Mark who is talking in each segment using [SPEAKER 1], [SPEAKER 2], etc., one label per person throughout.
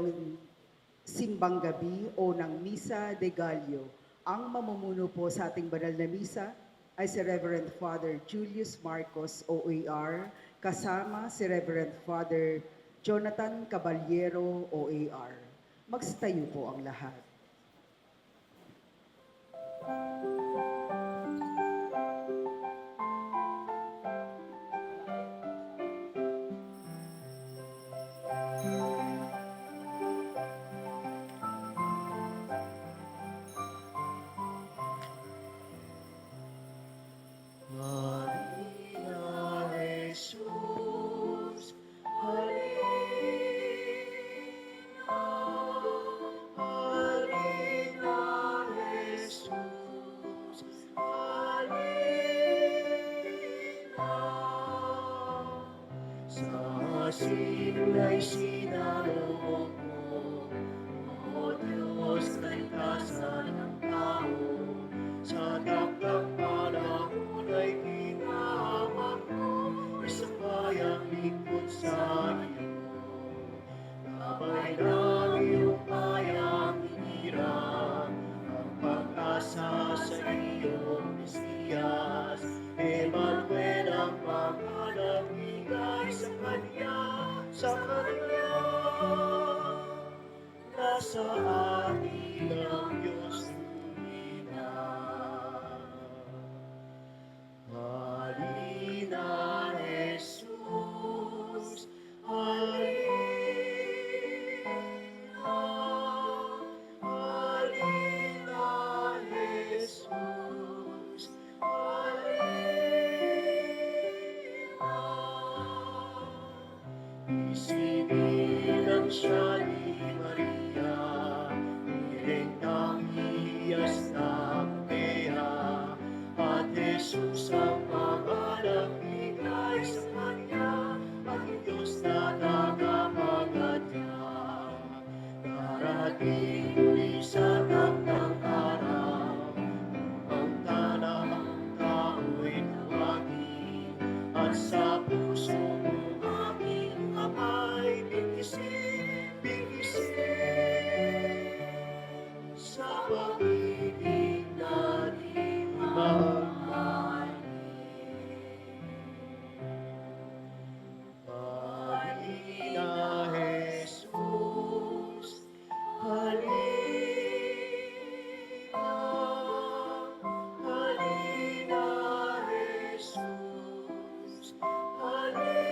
[SPEAKER 1] ikalawang simbang gabi o ng Misa de Gallo. Ang mamumuno po sa ating banal na misa ay si Reverend Father Julius Marcos OAR, kasama si Reverend Father Jonathan Caballero OAR. Magsitayo po ang lahat.
[SPEAKER 2] Simula'y sinaloob mo, O Diyos, kaligtasan ng tao. Sa dapdap panahon ay tinawag mo, isang bayang lingkod sa iyo. Gabay ng iyong bayang hinirang, ang pag-asa sa iyong Mesiyas. Emmanuel ang pangalang hingay sa Kanya, nasa atin ang Diyos tumina. Halina, Jesus, halina, halina, Jesus, halina. Isinilang siya ni Maria, direktang hiyas na putea, at Jesus ang pangalang bigay sa Kanya, at Diyos na tagapaglatya. Darating muli sa takdang araw, ang tanang tao'y tawagin, at sa puso mo aming amay bigkisin, bigkisin. Sa pag-ibig na di magmahal. Halina, Jesus, halina, halina, Jesus, halina.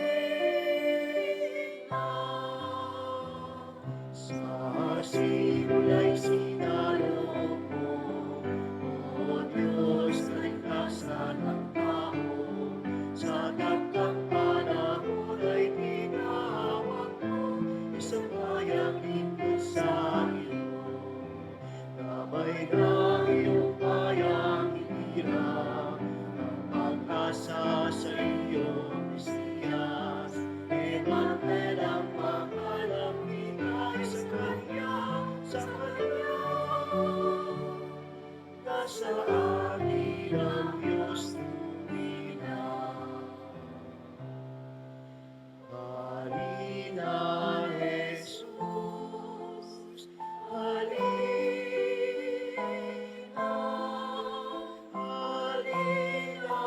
[SPEAKER 2] Sa simula'y sinaloob mo, O Diyos, kaligtasan ng tao. Sa dapdap panahon ay tinawag mo, isang bayang lingkod sa iyo. Gabay ng iyong bayang hinirang, ang pag-asa sa iyong Mesiyas. Emmanuel ang pangalang hingay sa Kanya, nasa atin ang Diyos tumina. Halina, Jesus, halina, halina,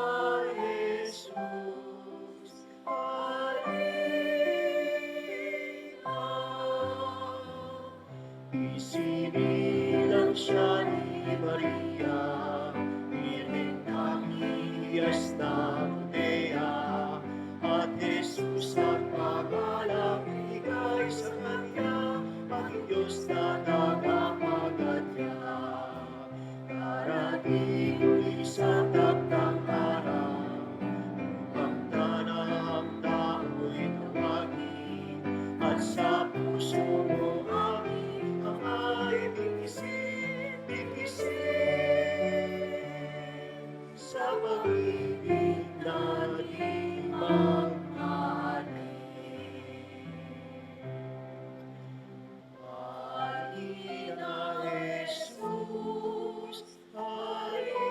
[SPEAKER 2] Jesus, halina. Isinilang siya ni Maria, direktang hiyas na putea, at Jesus ang pangalang bigay sa Kanya, at Diyos na tagapaglatya. Darating muli sa takdang araw, ang tanang tao'y tawagin, at sa puso mo aming amay bigkisin, bigkisin. Sa pag-ibig na di magmahalik. Halina, Jesus, halina,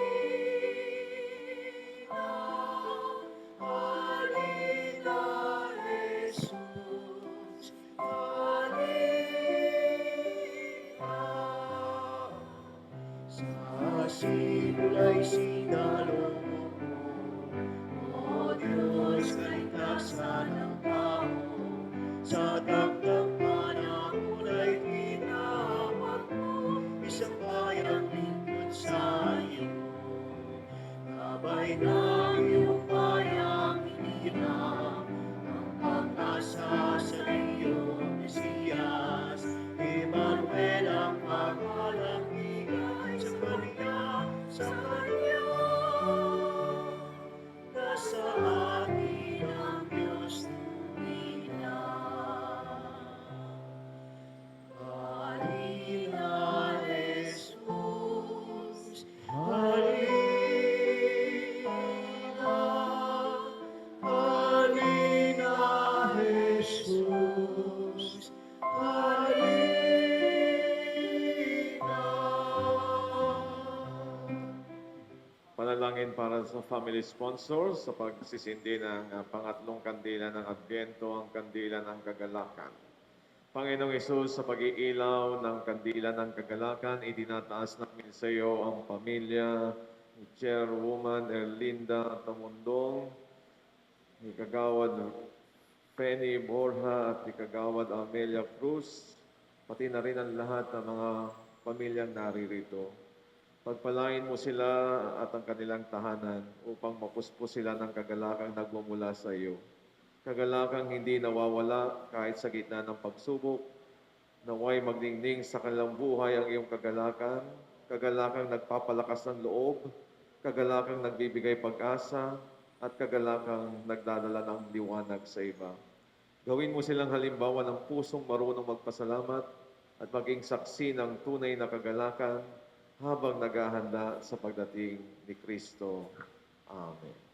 [SPEAKER 2] simula'y sinalo mo. O Diyos, kaligtasan ng tao, sa takdang panahon ay tinawag mo, isang bayang lingkod sa iyo. Gabay ng iyong bayang hinirang, ang pag-asa sa iyong Mesiyas. Emmanuel ang pangalang bigay sa Kanya, sa Kanya. Nasa atin ang Diyos tumina. Halina, Jesus. Halina. Halina, Jesus. Halina.
[SPEAKER 3] Panalangin para sa family sponsors sa pagsisindi ng pangatlong kandila ng Adbyento, ang kandila ng kagalakan. Panginoong Hesus, sa pag-iilaw ng kandila ng kagalakan, itinataas namin sa iyo ang pamilya ni Chairwoman Erlinda Tamundong, ni Kagawad Penny Borja at ni Kagawad Amelia Cruz, pati na rin ang lahat ng mga pamilyang naririto. Pagpalain mo sila at ang kanilang tahanan upang mapuspos sila ng kagalakang nagmumula sa iyo. Kagalakang hindi nawawala kahit sa gitna ng pagsubok. Naway magdingding sa kanilang buhay ang iyong kagalakan, kagalakang nagpapalakas ng loob, kagalakang nagbibigay pag-asa, at kagalakang nagdadala ng liwanag sa iba. Gawin mo silang halimbawa ng pusong marunong magpasalamat at maging saksi ng tunay na kagalakan habang naghahanda sa pagdating ni Kristo. Amen.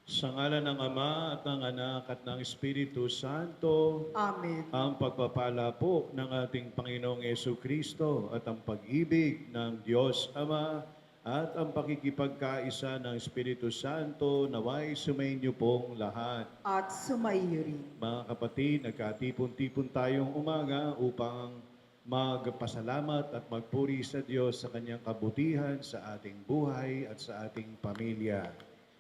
[SPEAKER 4] Sa ngalan ng Ama at ng Anak at ng Espiritu Santo,
[SPEAKER 1] Amen.
[SPEAKER 4] ang pagpapala po ng ating Panginoong Jesucristo at ang pag-ibig ng Diyos Ama at ang pakikipagkaisa ng Espiritu Santo naway sumainyo pong lahat.
[SPEAKER 1] At sumaiyo rin.
[SPEAKER 4] Mga kapatid, nagkatipon-tipon tayong umaga upang magpasalamat at magpuri sa Diyos sa kanyang kabutihan sa ating buhay at sa ating pamilya.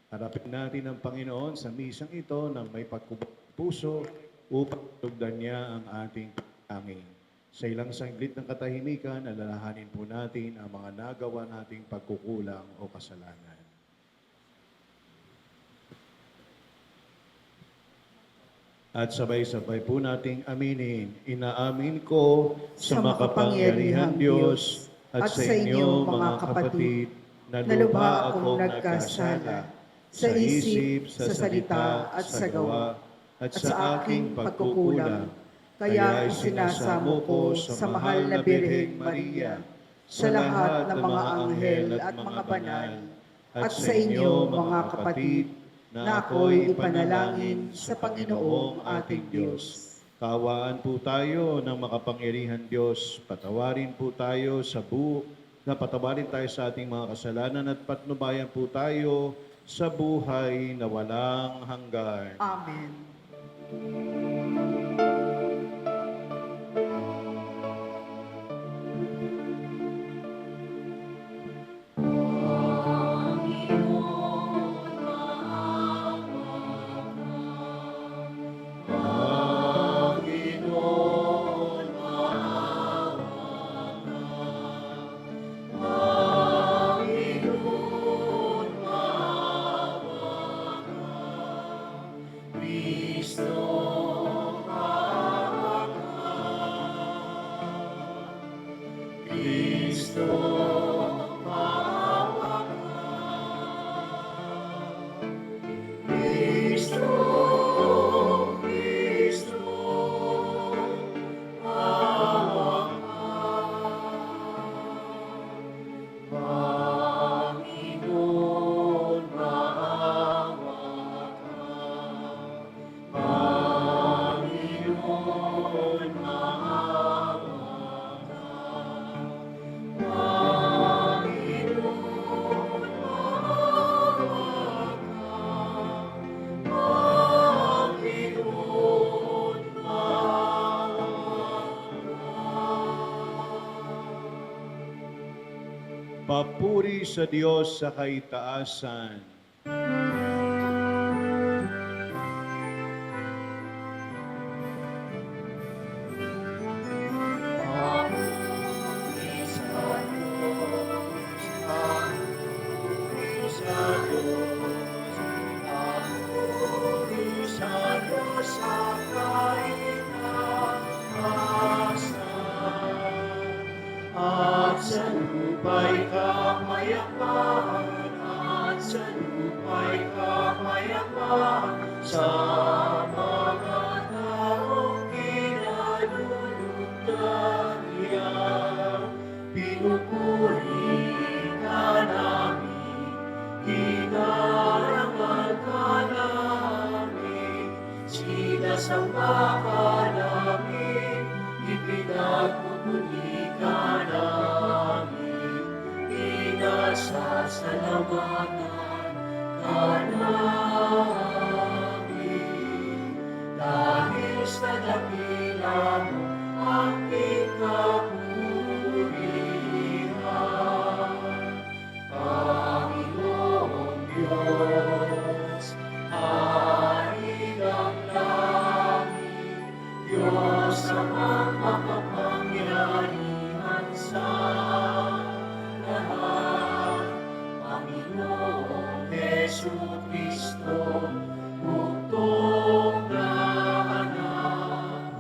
[SPEAKER 4] Harapin natin ang Panginoon sa misang ito ng may pagkubang puso upang tugdan niya ang ating pangangin. Sa ilang sanglit ng katahimikan, alalahanin po natin ang mga nagawa nating pagkukulang o kasalanan. At sabay-sabay po nating aminin, inaamin ko sa makapangyarihang Diyos at sa inyo mga kapatid na lubha akong nagkasala sa isip, sa salita at sa gawa at sa aking pagkukulang. Kaya isinasamo ko sa mahal na Birheng Maria, sa lahat ng mga anghel at mga banal, at sa inyo mga kapatid, na ako'y ipanalangin sa Panginoong ating Diyos. Kaawaan po tayo ng makapangyarihan Diyos, patawarin po tayo patawarin tayo sa ating mga kasalanan at patnubayan po tayo sa buhay na walang hanggan.
[SPEAKER 1] Amen.
[SPEAKER 4] Papuri sa Diyos sa kaitaasan.
[SPEAKER 2] At sa lupa'y kapayapaan, at sa lupa'y kapayapaan, sa mga taong kinalulugdan niya. Pinupuri ka namin, inarangal ka namin, sinasamba ka namin, ipinagpupuli ka namin, pinasasalamatan ka namin. Dahil sa dakila mo aming kapurihan, Panginoong Diyos, Hari ng langit, Diyos ang makapangyarihan sa lahat. Panginoong Jesucristo, bugtong na anak.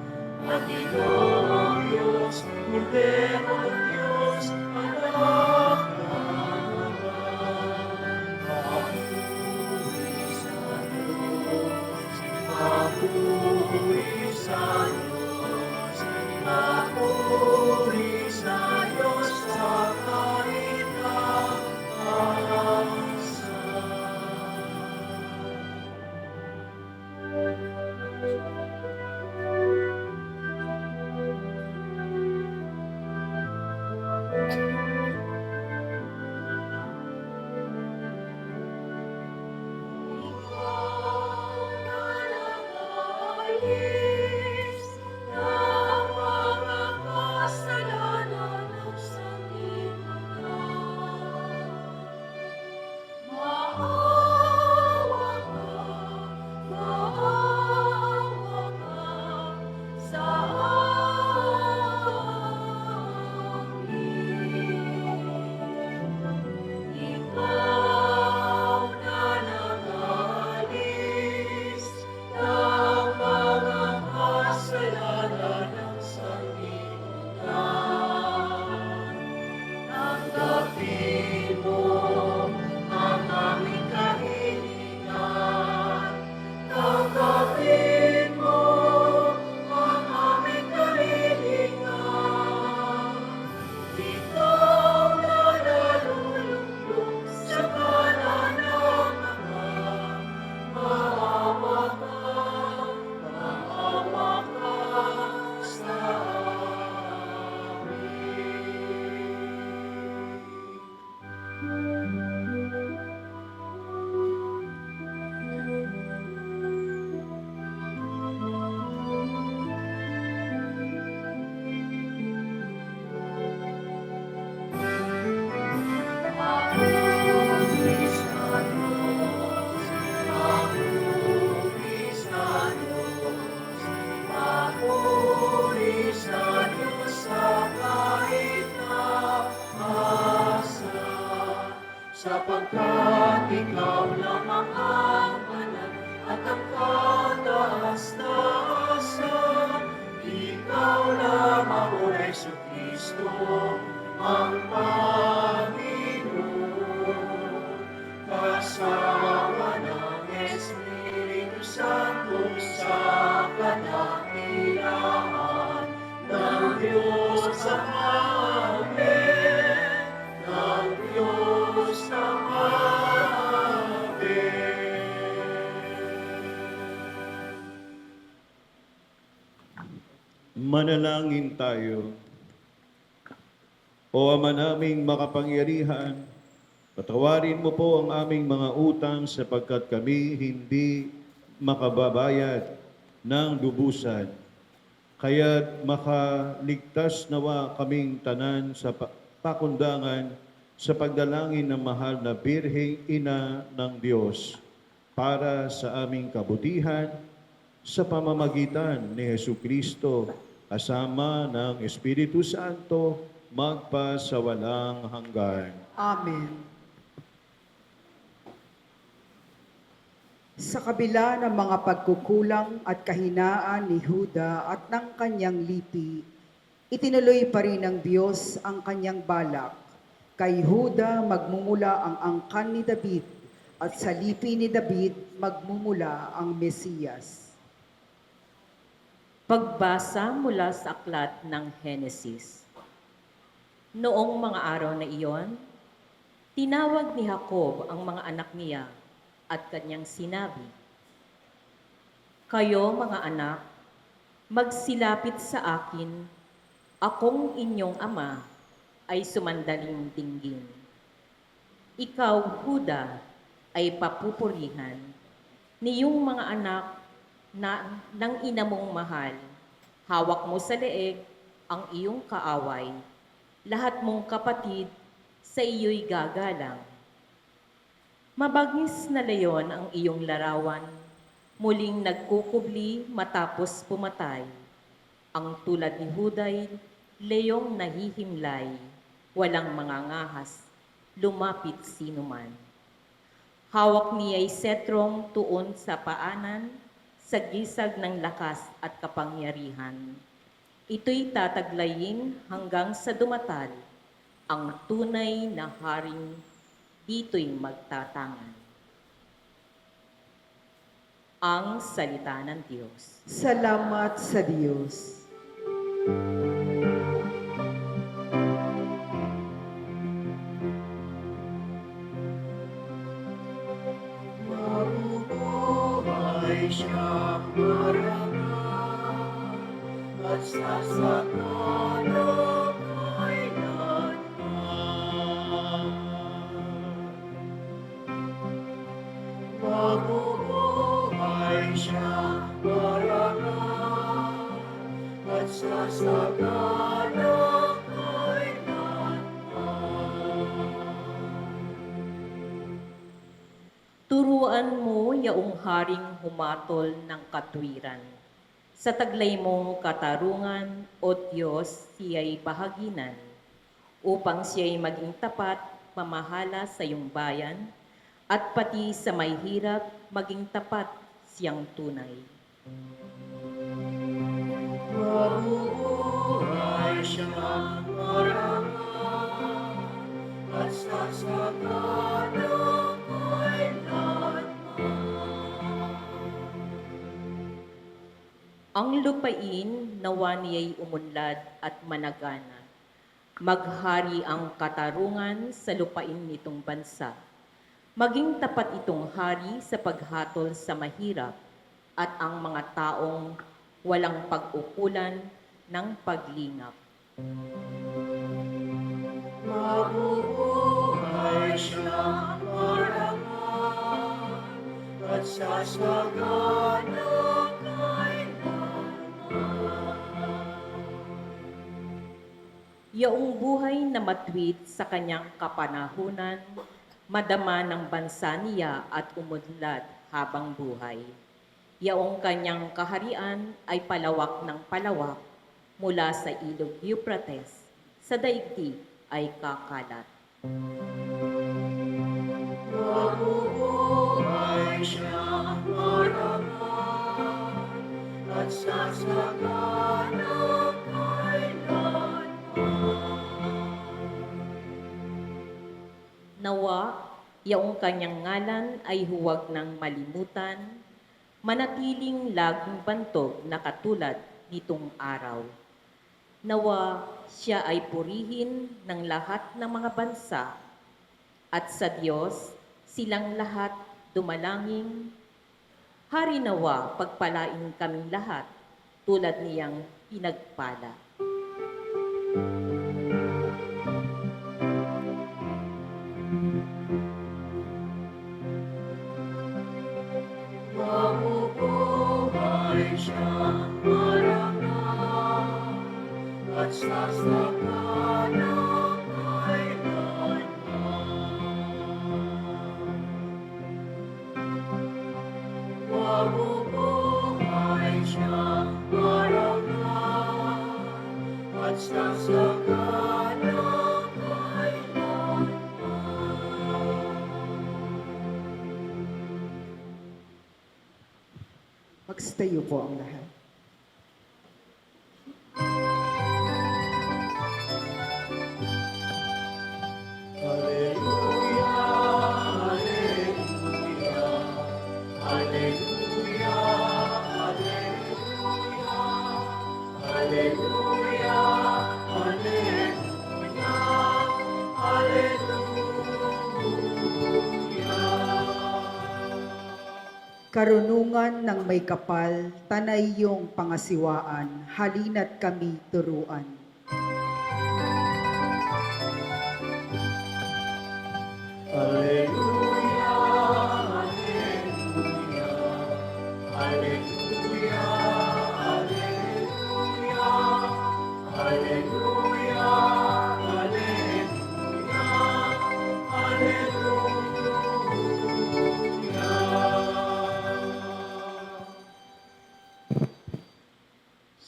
[SPEAKER 2] Panginoong Diyos, Korderong Diyos, anak ng Papuri sa Diyos, papuri sa Diyos, papuri sa Diyos sa kaitaasan. Sapagkat ikaw lamang ang banal at ang kataas-taasan, ikaw lamang, O Jesucristo, ang Panginoon. Kasama ng Espiritu Santo sa kadakilaan ng Diyos Ama, ng Diyos Ama.
[SPEAKER 4] Manalangin tayo. O Ama naming makapangyarihan, patawarin mo po ang aming mga utang sapagkat kami hindi makababayad ng lubusan. Kaya't makaligtas nawa kaming tanan sa pakundangan sa pagdalangin ng mahal na Birheng Ina ng Diyos para sa aming kabutihan sa pamamagitan ni Jesucristo kasama ng Espiritu Santo magpa sa walang hanggan.
[SPEAKER 1] Amen. Sa kabila ng mga pagkukulang at kahinaan ni Huda at ng kanyang lipi, itinuloy pa rin ng Diyos ang kanyang balak. Kay Huda magmumula ang angkan ni David at sa lipi ni David magmumula ang Mesiyas.
[SPEAKER 2] Pagbasa mula sa aklat ng Henesis. Noong mga araw na iyon, tinawag ni Jacob ang mga anak niya at kanyang sinabi, "Kayo mga anak, magsilapit sa akin, akong inyong ama ay sumandaling dinggin. Ikaw, Huda, ay papupurihan, niyong mga anak ng ina mong mahal, hawak mo sa leeg ang iyong kaaway, lahat mong kapatid sa iyo'y gagalang. Mabagis na leyon ang iyong larawan, muling nagkukubli matapos pumatay. Ang tulad ni Huday, leyong nahihimlay, walang mangangahas, lumapit sinuman. Hawak niya'y setrong tuon sa paanan, sa gisag ng lakas at kapangyarihan. Ito'y tataglayin hanggang sa dumatal, ang tunay na haring dito'y magtatangan." Ang salita ng Diyos.
[SPEAKER 1] Salamat sa Diyos.
[SPEAKER 2] Mabubuhay siyang marangal at sasagana kailanman. Mabubuhay siyang marangal at sasagana kailanman. Turuan mo yaong haring humatol ng katwiran. Sa taglay mong katarungan, O Diyos, siya'y bahaginan, upang siya'y maging tapat, pamahala sa iyong bayan, at pati sa may hirap, maging tapat siyang tunay. Mabubuhay siyang marangal at sasagana kailanman. Ang lupain nawa niya'y umunlad at managana. Maghari ang katarungan sa lupain nitong bansa. Maging tapat itong hari sa paghatol sa mahirap at ang mga taong walang pag-ukulan ng paglingap. Mabubuhay siyang marangal at sasagana yaong buhay na matwid sa kanyang kapanahunan, madama ng bansa niya at umunlad habang buhay. Yaong kanyang kaharian ay palawak ng palawak mula sa ilog Euphrates, sa daigdig ay kakalat. Mabubuhay siyang marangal at sasagana kailanman. Nawa, yaong kanyang ngalan ay huwag ng malimutan, manatiling laging bantog na katulad nitong araw. Nawa, siya ay purihin ng lahat ng mga bansa, at sa Diyos silang lahat dumalangin. Hari nawa, pagpalain kaming lahat, tulad niyang pinagpala. Mabubuhay siyang marangal at sasagana kailanman.
[SPEAKER 1] Magstayo po ang lahat. Karunungan ng may kapal, tanay yung pangasiwaan, halina't kami turuan.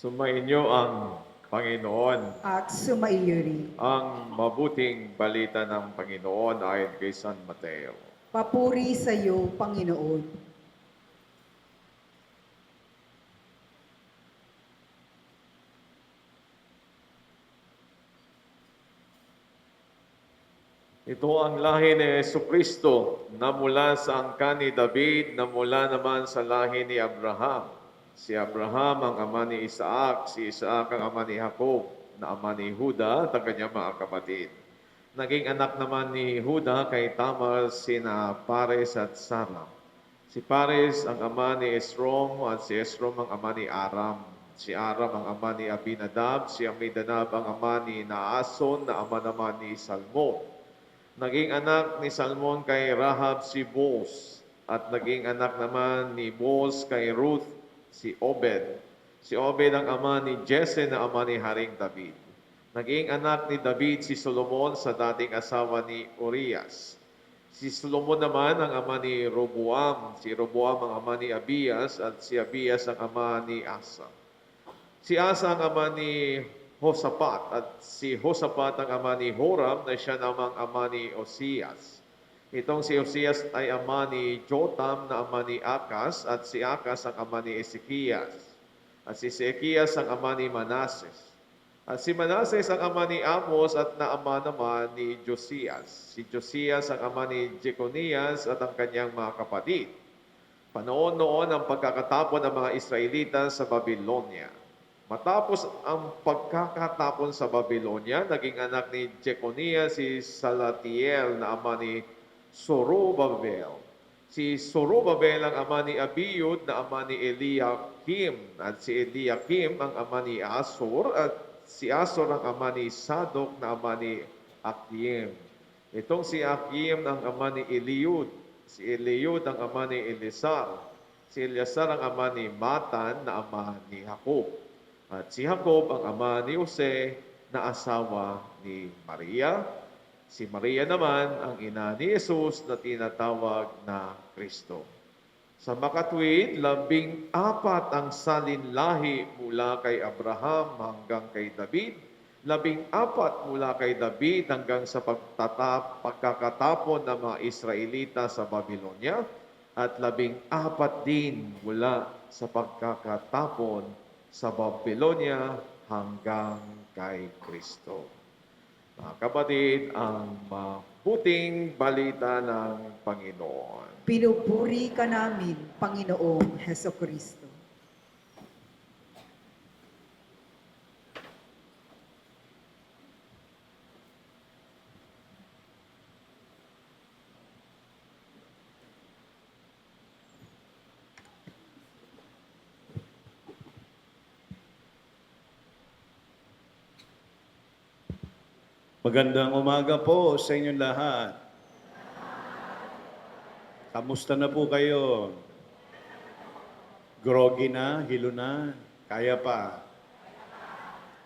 [SPEAKER 3] Sumainyo ang Panginoon.
[SPEAKER 1] At sumaiyuri.
[SPEAKER 3] Ang mabuting balita ng Panginoon ayon kay San Mateo.
[SPEAKER 1] Papuri sa iyo, Panginoon.
[SPEAKER 3] Ito ang lahi ni Jesucristo na mula sa angkan ni David na mula naman sa lahi ni Abraham. Si Abraham ang ama ni Isaac, si Isaac ang ama ni Jacob, na ama ni Juda at ang kanyang mga kapatid. Naging anak naman ni Juda kay Tamar sina Pares at Sara. Si Pares ang ama ni Esrom at si Esrom ang ama ni Aram. Si Aram ang ama ni Abinadab, si Aminadab ang ama ni Naason na ama naman ni Salmon. Naging anak ni Salmon kay Rahab si Boaz at naging anak naman ni Boaz kay Ruth si Obed. Si Obed ang ama ni Jesse na ama ni Haring David. Naging anak ni David si Solomon sa dating asawa ni Urias. Si Solomon naman ang ama ni Roboam. Si Roboam ang ama ni Abias at si Abias ang ama ni Asa. Si Asa ang ama ni Hosapat at si Hosapat ang ama ni Horam na siya namang ama ni Osias. Itong si Osias ay ama ni Jotam na ama ni Akas at si Akas ang ama ni Ezekias. At si Ezekias ang ama ni Manases. At si Manases ang ama ni Amos at na ama naman ni Josias. Si Josias ang ama ni Jeconias at ang kanyang mga kapatid. Panoon-noon ang pagkakatapon ng mga Israelita sa Babylonia. Matapos ang pagkakatapon sa Babylonia, naging anak ni Jeconias si Salatiel na ama ni Zorobabel. Si Zorobabel ang ama ni Abiud na ama ni Eliakim. At si Eliakim ang ama ni Asor at si Asor ang ama ni Sadok na ama ni Akim. Itong si Akim ang ama ni Eliud. Si Eliud ang ama ni Elisar. Si Eliasar ang ama ni Matan na ama ni Jacob. At si Jacob ang ama ni Jose na asawa ni Maria. Si Maria naman ang ina ni Jesus na tinatawag na Kristo. Sa makatwid, 14 ang salinlahi mula kay Abraham hanggang kay David. 14 mula kay David hanggang sa pagkakatapon ng mga Israelita sa Babylonia. At 14 din mula sa pagkakatapon sa Babylonia hanggang kay Kristo. Mga kapatid, ang mabuting balita ng Panginoon.
[SPEAKER 1] Pinupuri ka namin, Panginoong Heso Kristo.
[SPEAKER 4] Magandang umaga po sa inyong lahat. Kamusta na po kayo? Groggy na? Hilo na? Kaya pa?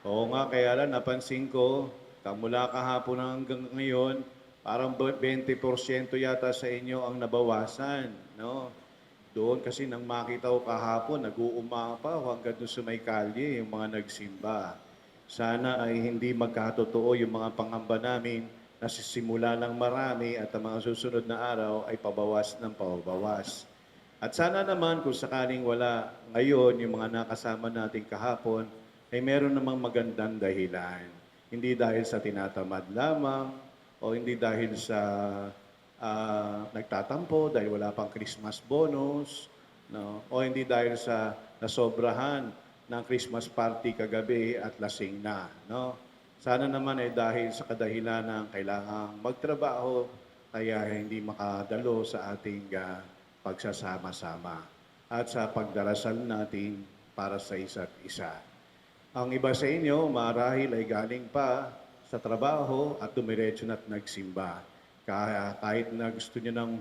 [SPEAKER 4] Oo nga, kaya lang napansin ko, mula kahapon hanggang ngayon, parang 20% yata sa inyo ang nabawasan. No? Doon kasi nang makita ko kahapon, nag-uumapaw hanggang doon sa may kalye, yung mga nagsimba. Sana ay hindi magkatotoo yung mga pangamba namin na sisimula ng marami at ang mga susunod na araw ay pabawas ng pabawas. At sana naman kung sakaling wala ngayon yung mga nakasama natin kahapon, ay meron namang magandang dahilan. Hindi dahil sa tinatamad lamang o hindi dahil sa nagtatampo dahil wala pang Christmas bonus, no? O hindi dahil sa nasobrahan ng Christmas party kagabi at lasing na, no? Sana naman ay dahil sa kadahilan ng kailangang magtrabaho kaya hindi makadalo sa ating pagsasama-sama at sa pagdarasal natin para sa isa't isa. Ang iba sa inyo, marahil ay galing pa sa trabaho at dumiretso na't nagsimba. Kaya kahit na gusto niyo nang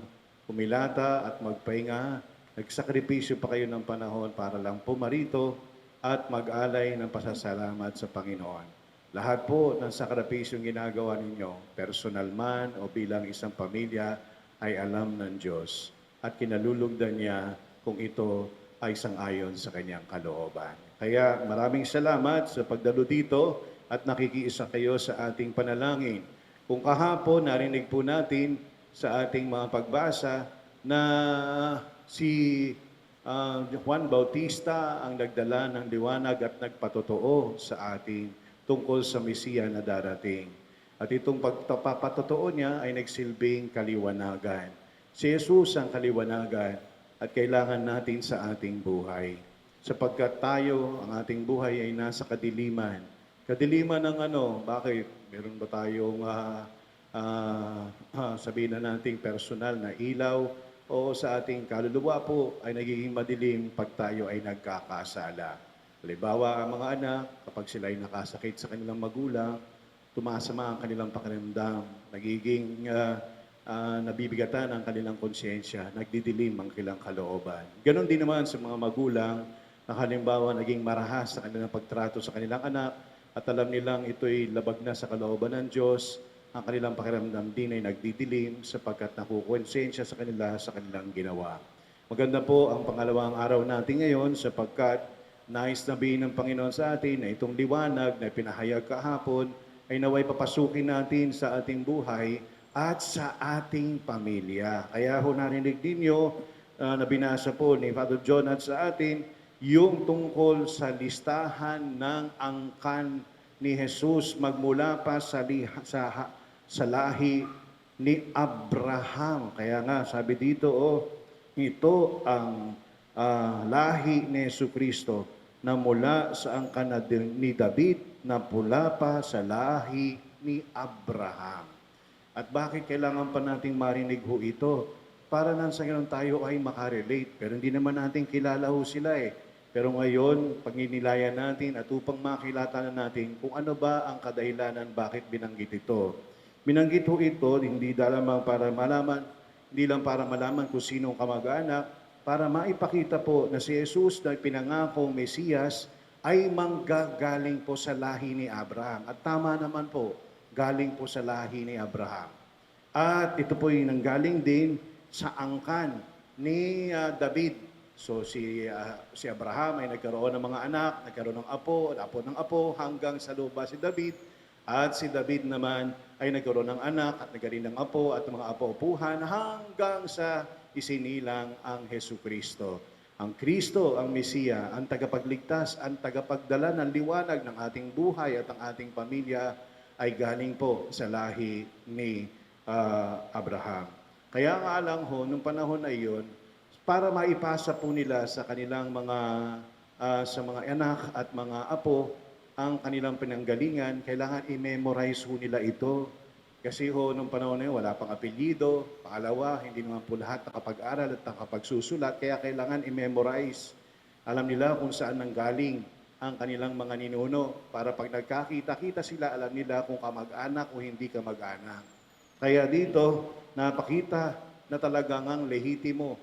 [SPEAKER 4] humilata at magpahinga, nagsakripisyo pa kayo ng panahon para lang pumarito at mag-alay ng pasasalamat sa Panginoon. Lahat po ng sakripisyong ginagawa ninyo, personal man o bilang isang pamilya, ay alam ng Diyos at kinalulugdan niya kung ito ay sangayon sa kanyang kalooban. Kaya maraming salamat sa pagdalo dito at nakikiisa kayo sa ating panalangin. Kung kahapon narinig po natin sa ating mga pagbasa na si Juan Bautista ang nagdala ng liwanag at nagpatotoo sa ating tungkol sa Mesiya na darating. At itong pagpapatotoo niya ay nagsilbing kaliwanagan. Si Jesus ang kaliwanagan at kailangan natin sa ating buhay. Sapagkat tayo, ang ating buhay ay nasa kadiliman. Kadiliman ng ano? Bakit? Meron ba tayong sabihin na nating personal na ilaw o sa ating kaluluwa po ay nagiging madilim pag tayo ay nagkakasala. Halimbawa, ang mga anak, kapag sila ay nakasakit sa kanilang magulang, tumasama ang kanilang pakiramdam, nagiging nabibigatan ang kanilang konsyensya, nagdidilim ang kanilang kalooban. Ganon din naman sa mga magulang na halimbawa naging marahas sa kanilang pagtrato sa kanilang anak at alam nilang ito'y labag na sa kalooban ng Diyos, ang kanilang pakiramdam din ay nagdidilim sapagkat nakukonsensya sa kanila sa kanilang ginawa. Maganda po ang pangalawang araw natin ngayon sapagkat nais nabihin ng Panginoon sa atin na itong liwanag na pinahayag kahapon ay naway papasukin natin sa ating buhay at sa ating pamilya. Kaya ho narinig ninyo na binasa po ni Father John at sa atin yung tungkol sa listahan ng angkan ni Jesus magmula pa sa lahi ni Abraham. Kaya nga sabi dito, ito ang lahi ni Jesucristo na mula sa angkan ni David na mula pa sa lahi ni Abraham. At bakit kailangan pa nating marinig ho ito? Para nang sa ganun tayo ay makarelate. Pero hindi naman natin kilala ho sila eh. Pero ngayon, paginilayan natin at upang makilata na natin kung ano ba ang kadahilanan bakit binanggit ito. Binanggit ho ito, hindi lamang para malaman, hindi lang para malaman kung sino ang kamag-anak, para maipakita po na si Jesus na pinangakong Mesiyas ay manggagaling po sa lahi ni Abraham. At tama naman po, galing po sa lahi ni Abraham. At ito po yung nanggaling din sa angkan ni David. So si Abraham ay nagkaroon ng mga anak, nagkaroon ng apo ng apo, hanggang sa lupa si David. At si David naman ay nagkaroon ng anak at nagkaroon ng apo at mga apo-apuhan hanggang sa isinilang ang Jesucristo. Ang Kristo, ang Mesiya, ang tagapagligtas, ang tagapagdala ng liwanag ng ating buhay at ang ating pamilya ay galing po sa lahi ni Abraham. Kaya nga lang ho, nung panahon na iyon, para maipasa po nila sa kanilang sa mga anak at mga apo ang kanilang pinanggalingan, kailangan i-memorize ho nila ito. Kasi ho, nung panahon na yun, wala pang apelyido. Pangalawa, hindi naman po lahat nakapag-aral at nakapagsusulat, kaya kailangan i-memorize. Alam nila kung saan nanggaling ang kanilang mga ninuno para pag nagkakita-kita sila, alam nila kung kamag-anak o hindi kamag-anak. Kaya dito, napakita na talagang ang lehitimo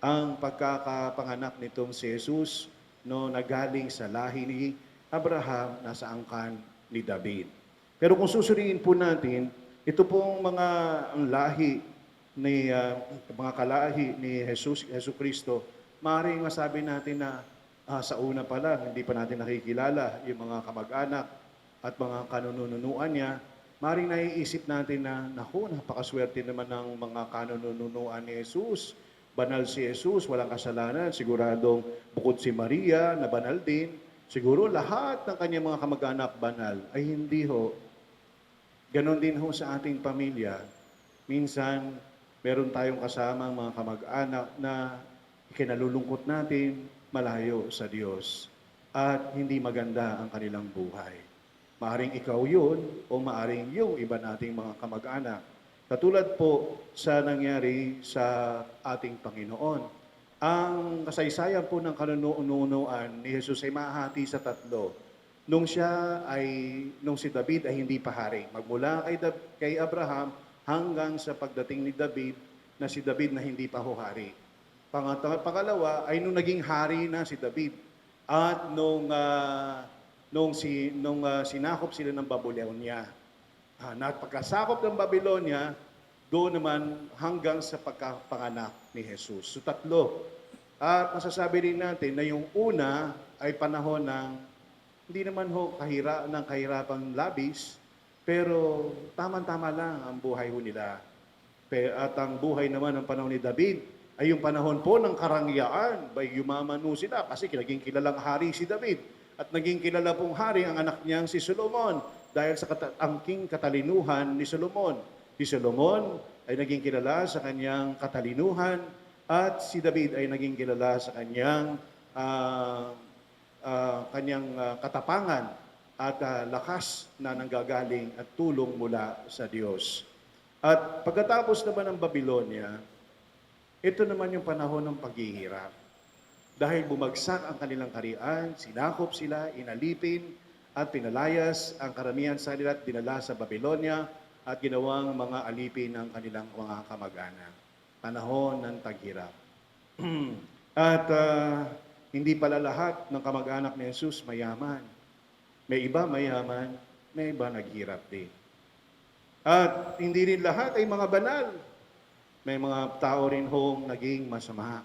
[SPEAKER 4] ang pagkakapanganak nitong si Jesus no nagaling sa lahi ni Abraham na sa angkan ni David. Pero kung susuriin po natin, ito pong mga lahi ni mga kalahi ni Jesucristo, maaaring masabi natin na Sa una pa lang, hindi pa natin nakikilala yung mga kamag-anak at mga kanununuan niya, maring naiisip natin na, naku, napakaswerte naman ng mga kanununuan ni Jesus. Banal si Jesus, walang kasalanan. Siguradong bukod si Maria, na banal din. Siguro lahat ng kanyang mga kamag-anak banal. Ay hindi ho. Ganon din ho sa ating pamilya. Minsan, meron tayong kasamang mga kamag-anak na ikinalulungkot natin malayo sa Diyos at hindi maganda ang kanilang buhay. Maaring ikaw yun o maaring yung iba nating mga kamag-anak. Katulad po sa nangyari sa ating Panginoon. Ang kasaysayan po ng kanunuan ni Jesus ay mahati sa tatlo. Nung si David ay hindi pa hari. Magmula kay Abraham hanggang sa pagdating ni David na si David na hindi pa ho hari. Pangalawa ay nung naging hari na si David at nung sinakop sila ng Babylonia. Pagkasakop ng Babylonia, doon naman hanggang sa pagkapanganak ni Jesus. So tatlo. At masasabi rin natin na yung una ay panahon ng hindi naman ho kahirapang labis, pero tamang-tama lang ang buhay ho nila. At ang buhay naman ng panahon ni David ay yung panahon po ng karangyaan. Yumaman ho sila kasi naging kilalang hari si David. At naging kilala pong hari ang anak niyang si Solomon dahil sa angking katalinuhan ni Solomon. Si Solomon ay naging kilala sa kanyang katalinuhan at si David ay naging kilala sa kanyang katapangan at lakas na nanggagaling at tulong mula sa Diyos. At pagkatapos naman ng Babylonia, ito naman yung panahon ng paghihirap. Dahil bumagsak ang kanilang kaharian, sinakop sila, inalipin, at pinalayas ang karamihan sa kanila at dinala sa Babylonia at ginawang mga alipin ng kanilang mga kamag-anak. Panahon ng taghirap. At hindi pala lahat ng kamag-anak ni Jesus mayaman. May iba mayaman, may iba naghirap din. At hindi rin lahat ay mga banal. May mga tao rin hong naging masama.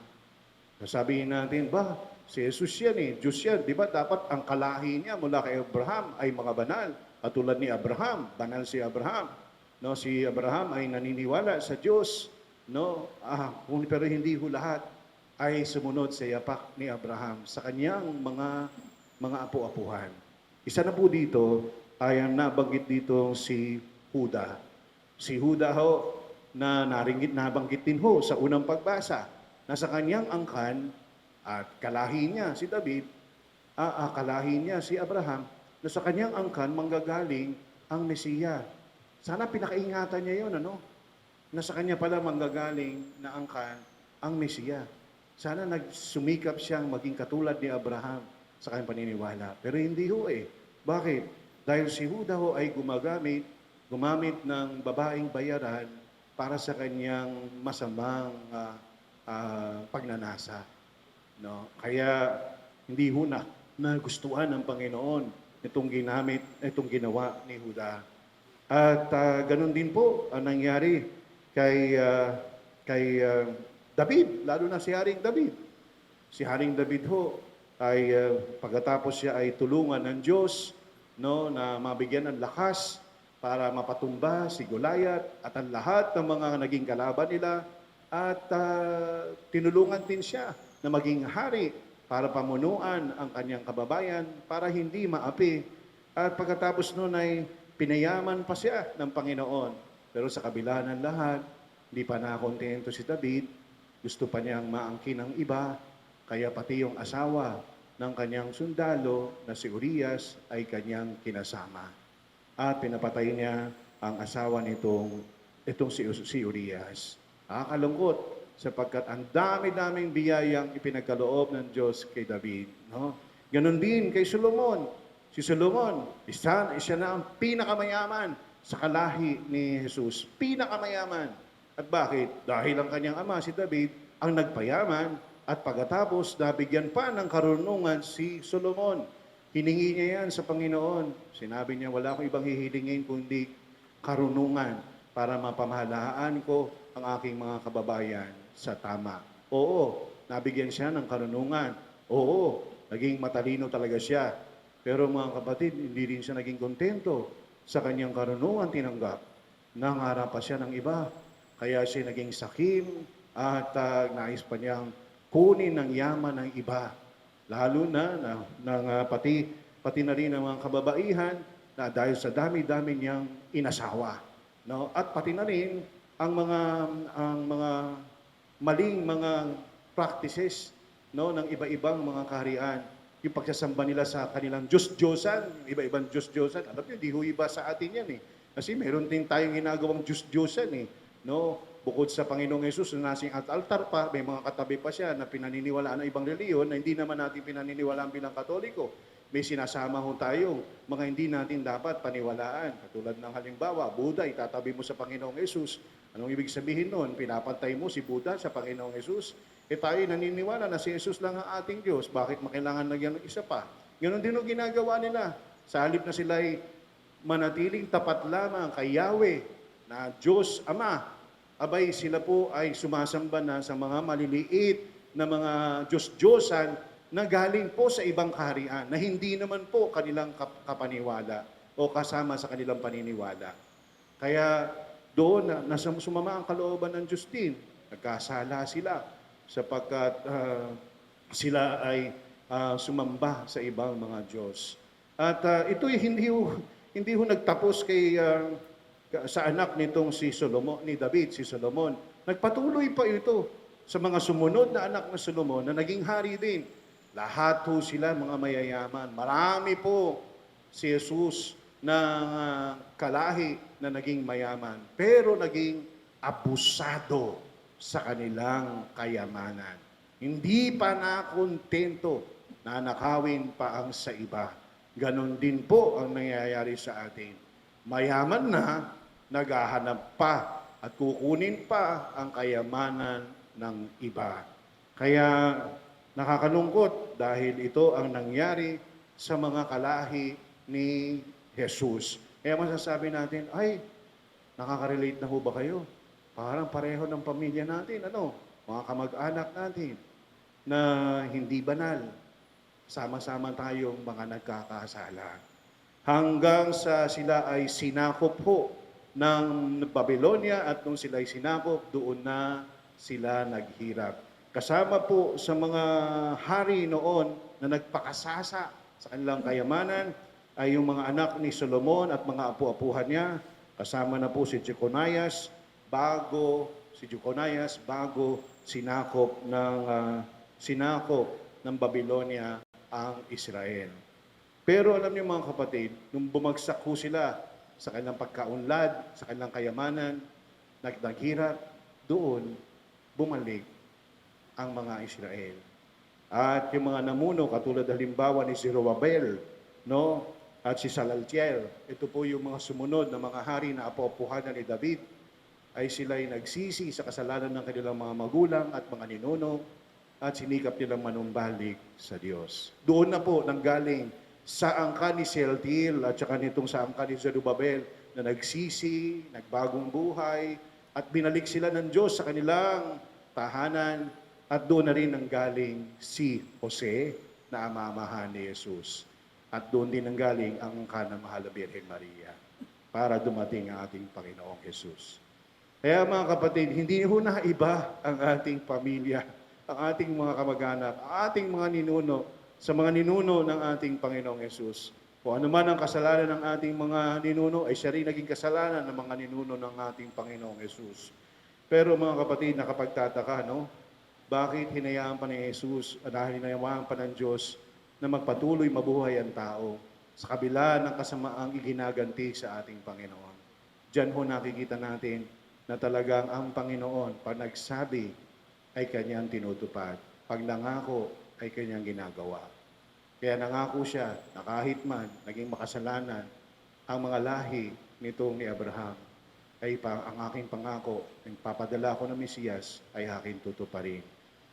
[SPEAKER 4] Sabihin natin, si Jesus yan Diyos yan. Di ba dapat ang kalahi niya mula kay Abraham ay mga banal. At tulad ni Abraham, banal si Abraham. No, si Abraham ay naniniwala sa Diyos. No, pero hindi ho lahat ay sumunod sa yapak ni Abraham sa kanyang mga apu-apuhan. Isa na po dito ay ang nabanggit dito si Huda. Si Huda ho, na nabanggit din ho sa unang pagbasa, na sa kanyang angkan at kalahi niya si David, kalahi niya si Abraham, na sa kanyang angkan manggagaling ang Mesiya. Sana pinakaingatan niya yun, na sa kanya pala manggagaling na angkan ang Mesiya. Sana nagsumikap siyang maging katulad ni Abraham sa kanyang paniniwala. Pero hindi ho Bakit? Dahil si Huda ho ay gumamit ng babaeng bayaran para sa kanyang masamang pagnanasa. No? Kaya hindi ho nagustuhan ng Panginoon itong ginawa ni Huda. At ganun din po ang nangyari kay David, lalo na si Haring David. Si Haring David ho ay pagkatapos siya ay tulungan ng Diyos na mabigyan ng lakas para mapatumba si Goliath at ang lahat ng mga naging kalaban nila at tinulungan din siya na maging hari para pamunuan ang kanyang kababayan para hindi maapi. At pagkatapos noon ay pinayaman pa siya ng Panginoon. Pero sa kabila ng lahat, hindi pa nakontento si David. Gusto pa niyang maangkin ng iba, kaya pati yung asawa ng kanyang sundalo na si Urias ay kanyang kinasama. At pinapatay niya ang asawa itong si Urias. Nakakalungkot sapagkat ang dami-daming biyayang ipinagkaloob ng Diyos kay David. No? Ganon din kay Solomon. Si Solomon, siya na ang pinakamayaman sa kalahi ni Jesus. Pinakamayaman. At bakit? Dahil ang kanyang ama, si David, ang nagpayaman at pagkatapos nabigyan pa ng karunungan si Solomon. Hiningi niya yan sa Panginoon. Sinabi niya, wala akong ibang hihilingin kundi karunungan para mapamahalaan ko ang aking mga kababayan sa tama. Oo, nabigyan siya ng karunungan. Oo, naging matalino talaga siya. Pero mga kapatid, hindi rin siya naging kontento sa kanyang karunungan tinanggap. Nangarap pa siya ng iba. Kaya siya naging sakim at nais pa niyang kunin ng yaman ng iba. Lalo pati na rin ang mga kababaihan na dahil sa dami-dami niyang inasawa. No? At pati na rin ang mga maling mga practices, no, ng iba-ibang mga kaharian. Yung pagsasamba nila sa kanilang Diyos-Diyosan, iba-ibang Diyos-Diyosan. Alam niyo, di ho iba sa atin yan eh. Kasi meron din tayong ginagawang Diyos-Diyosan eh. No? Bukod sa Panginoong Yesus na nasing at altar pa, may mga katabi pa siya na pinaniniwalaan ng ibang reliyon na hindi naman natin pinaniniwalaan bilang Katoliko. May sinasama ho tayo, mga hindi natin dapat paniwalaan. Katulad ng halimbawa, Buddha, itatabi mo sa Panginoong Yesus. Anong ibig sabihin nun? Pinapantay mo si Buddha sa Panginoong Yesus? Tayo naniniwala na si Jesus lang ang ating Diyos. Bakit makailangan lagyan ng isa pa? Ganon din ang ginagawa nila. Sa halip na sila ay manatiling tapat lamang kay Yahweh na Diyos Ama, abay sila po ay sumasamba na sa mga maliliit na mga Diyos-Diyosan na galing po sa ibang kaharian, na hindi naman po kanilang kapaniwala o kasama sa kanilang paniniwala. Kaya doon na sumama ang kalooban ng Diyos din. Nagkasala sila sapagkat sila ay sumamba sa ibang mga Diyos. At ito'y hindi ho nagtapos sa anak nitong si Solomon, ni David, si Solomon. Nagpatuloy pa ito sa mga sumunod na anak ng Solomon na naging hari din. Lahat ho sila mga mayayaman. Marami po si Jesus na kalahi na naging mayaman, pero naging abusado sa kanilang kayamanan. Hindi pa nakontento na nakawin pa ang sa iba. Ganon din po ang nangyayari sa atin. Mayaman na, naghahanap pa at kukunin pa ang kayamanan ng iba. Kaya nakakalungkot dahil ito ang nangyari sa mga kalahi ni Jesus. Kaya masasabi natin, ay, nakaka-relate na ho ba kayo? Parang pareho ng pamilya natin, mga kamag-anak natin, na hindi banal. Sama-sama tayong mga nagkakasala. Hanggang sa sila ay sinakop ho ng Babylonia at nung sila ay sinakop, doon na sila naghirap. Kasama po sa mga hari noon na nagpakasasa sa kanilang kayamanan ay yung mga anak ni Solomon at mga apu-apuhan niya. Kasama na po si Jeconias bago sinakop ng Babylonia ang Israel. Pero alam niyo mga kapatid, nung bumagsak ho sila sa kanilang pagkaunlad, sa kanilang kayamanan, naghirap, doon bumalik ang mga Israel. At yung mga namuno, katulad halimbawa ni Zerubbabel, no? At si Salaltiel, ito po yung mga sumunod na mga hari na apo-apuhanan ni David, ay sila'y nagsisi sa kasalanan ng kanilang mga magulang at mga ninuno at sinikap nilang manumbalik sa Diyos. Doon na po nanggaling sa angka ni Sealtiel at saka nitong sa angka ni Zerubbabel na nagsisi, nagbagong buhay at binalik sila ng Diyos sa kanilang tahanan at doon na rin nanggaling si Jose na amamahan ni Jesus. At doon din nanggaling ang angka ng Mahal na Birhen Maria para dumating ang ating Panginoong Jesus. Kaya mga kapatid, hindi ho na iba ang ating pamilya, ang ating mga kamag-anak, ang ating mga ninuno, sa mga ninuno ng ating Panginoong Jesus. Kung ano man ang kasalanan ng ating mga ninuno, ay siya rin naging kasalanan ng mga ninuno ng ating Panginoong Jesus. Pero mga kapatid, nakapagtataka, no? Bakit hinayaan pa ni Jesus, hinayaan pa ng Diyos na magpatuloy mabuhay ang tao sa kabila ng kasamaang iginaganti sa ating Panginoon? Diyan ho nakikita natin na talagang ang Panginoon, pag nagsabi, ay kanyang tinutupad. Pag nangako, ay kanyang ginagawa. Kaya nangako siya na kahit man naging makasalanan ang mga lahi nitong ni Abraham, ay ang aking pangako, ang papadala ko ng Mesiyas, ay aking tutuparin.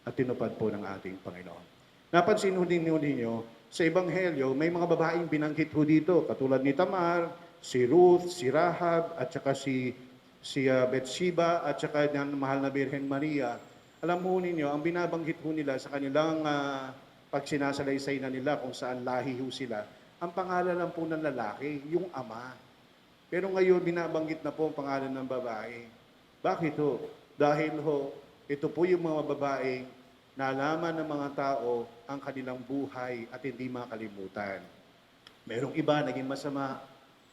[SPEAKER 4] At tinupad po ng ating Panginoon. Napansin ho din ninyo, sa Ebanghelyo, may mga babaeng binanggit ho dito, katulad ni Tamar, si Ruth, si Rahab, at saka si Bathsheba, at saka ng Mahal na Birhen Maria. Alam ho ninyo, ang binabanggit ho nila sa kanilang pag sinasalaysay na nila kung saan lahi ho sila, ang pangalan lang po ng lalaki, yung ama. Pero ngayon, binabanggit na po ang pangalan ng babae. Bakit ho? Dahil ho, ito po yung mga babaeng nalaman ng mga tao ang kanilang buhay at hindi makalimutan. Merong iba naging masama,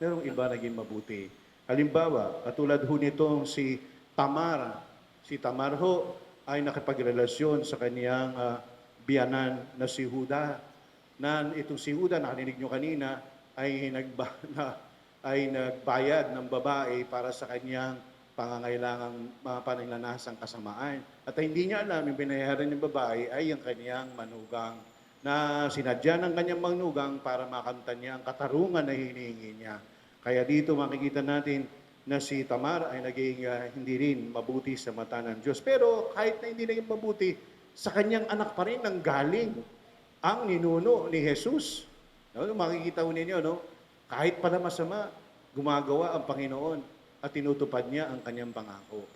[SPEAKER 4] merong iba naging mabuti. Halimbawa, katulad ho nitong si Tamar. Si Tamar ho ay nakipagrelasyon sa kaniyang biyanan na si Huda. Na itong si Huda, nakarinig nyo kanina, ay, ay nagbayad ng babae para sa kanyang pangangailangang mga pananasang kasamaan. At hindi niya alam, yung binayaran ng babae ay ang kanyang manugang na sinadya ng kanyang manugang para makamtan niya ang katarungan na hinihingi niya. Kaya dito makikita natin na si Tamar ay naging hindi rin mabuti sa mata ng Diyos. Pero kahit na hindi naging mabuti, sa kanyang anak pa rin nanggaling ang ninuno ni Jesus. No, makikita ko ninyo, no? Kahit pala masama, gumagawa ang Panginoon at tinutupad niya ang kanyang pangako.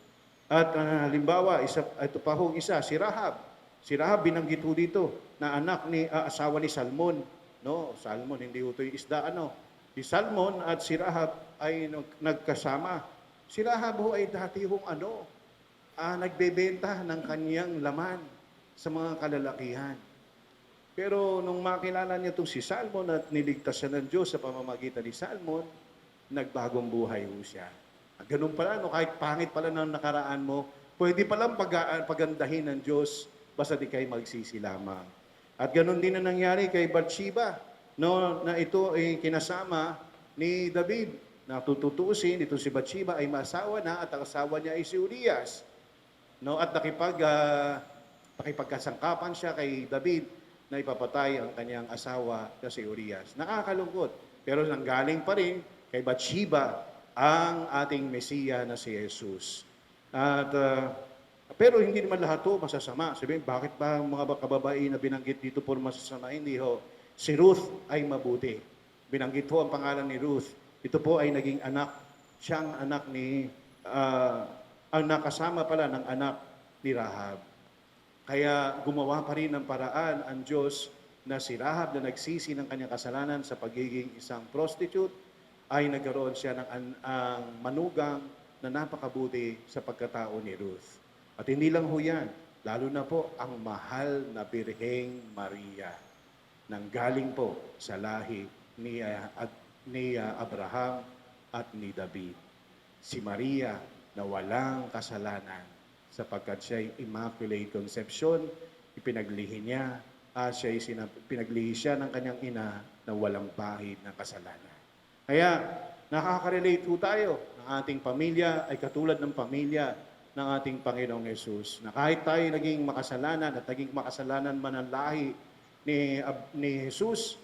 [SPEAKER 4] At halimbawa, ito pa hong isa, si Rahab. Si Rahab binanggit ho dito na anak ni asawa ni Salmon. No, Salmon, hindi ho ito yung isda, ano. Si Salmon at si Rahab ay nagkasama. Si Rahab ho ay dati hong nagbebenta ng kanyang laman sa mga kalalakihan. Pero nung makilala niya itong si Salmon at niligtas siya ng Diyos sa pamamagitan ni Salmon, nagbagong buhay ho siya. At ganun pala, no, kahit pangit pala ng nakaraan mo, pwede palang pagandahin ng Diyos basta di kayo magsisi lamang. At ganun din na nangyari kay Bathsheba, no, na ito ay kinasama ni David. Na tututusin, ito si Bathsheba ay masawa na at ang asawa niya ay si Urias. No, at nakipagkasangkapan siya kay David na ipapatay ang kanyang asawa na si Urias. Nakakalungkot. Pero nanggaling pa rin kay Bathsheba ang ating Mesiya na si Jesus. At, pero hindi naman lahat ito masasama. Sabihin, bakit ba ang mga kababae na binanggit dito po masasama? Hindi ho. Si Ruth ay mabuti. Binanggit ho ang pangalan ni Ruth. Ito po ay naging anak, siyang anak ni, ang nakasama pala ng anak ni Rahab. Kaya gumawa pa rin ng paraan ang Diyos na si Rahab na nagsisi ng kanyang kasalanan sa pagiging isang prostitute, ay nagkaroon siya ng ang manugang na napakabuti sa pagkatao ni Ruth. At hindi lang ho yan, lalo na po ang mahal na Birheng Maria, nang galing po sa lahi ni Abraham at ni David. Si Maria na walang kasalanan sapagkat siya ay Immaculate Conception, ipinaglihi niya, pinaglihi siya ng kanyang ina na walang bahid ng kasalanan. Kaya nakaka-relate ho tayo ng ating pamilya ay katulad ng pamilya ng ating Panginoong Yesus. Na kahit tayo naging makasalanan at naging makasalanan man ang lahi ni Jesus,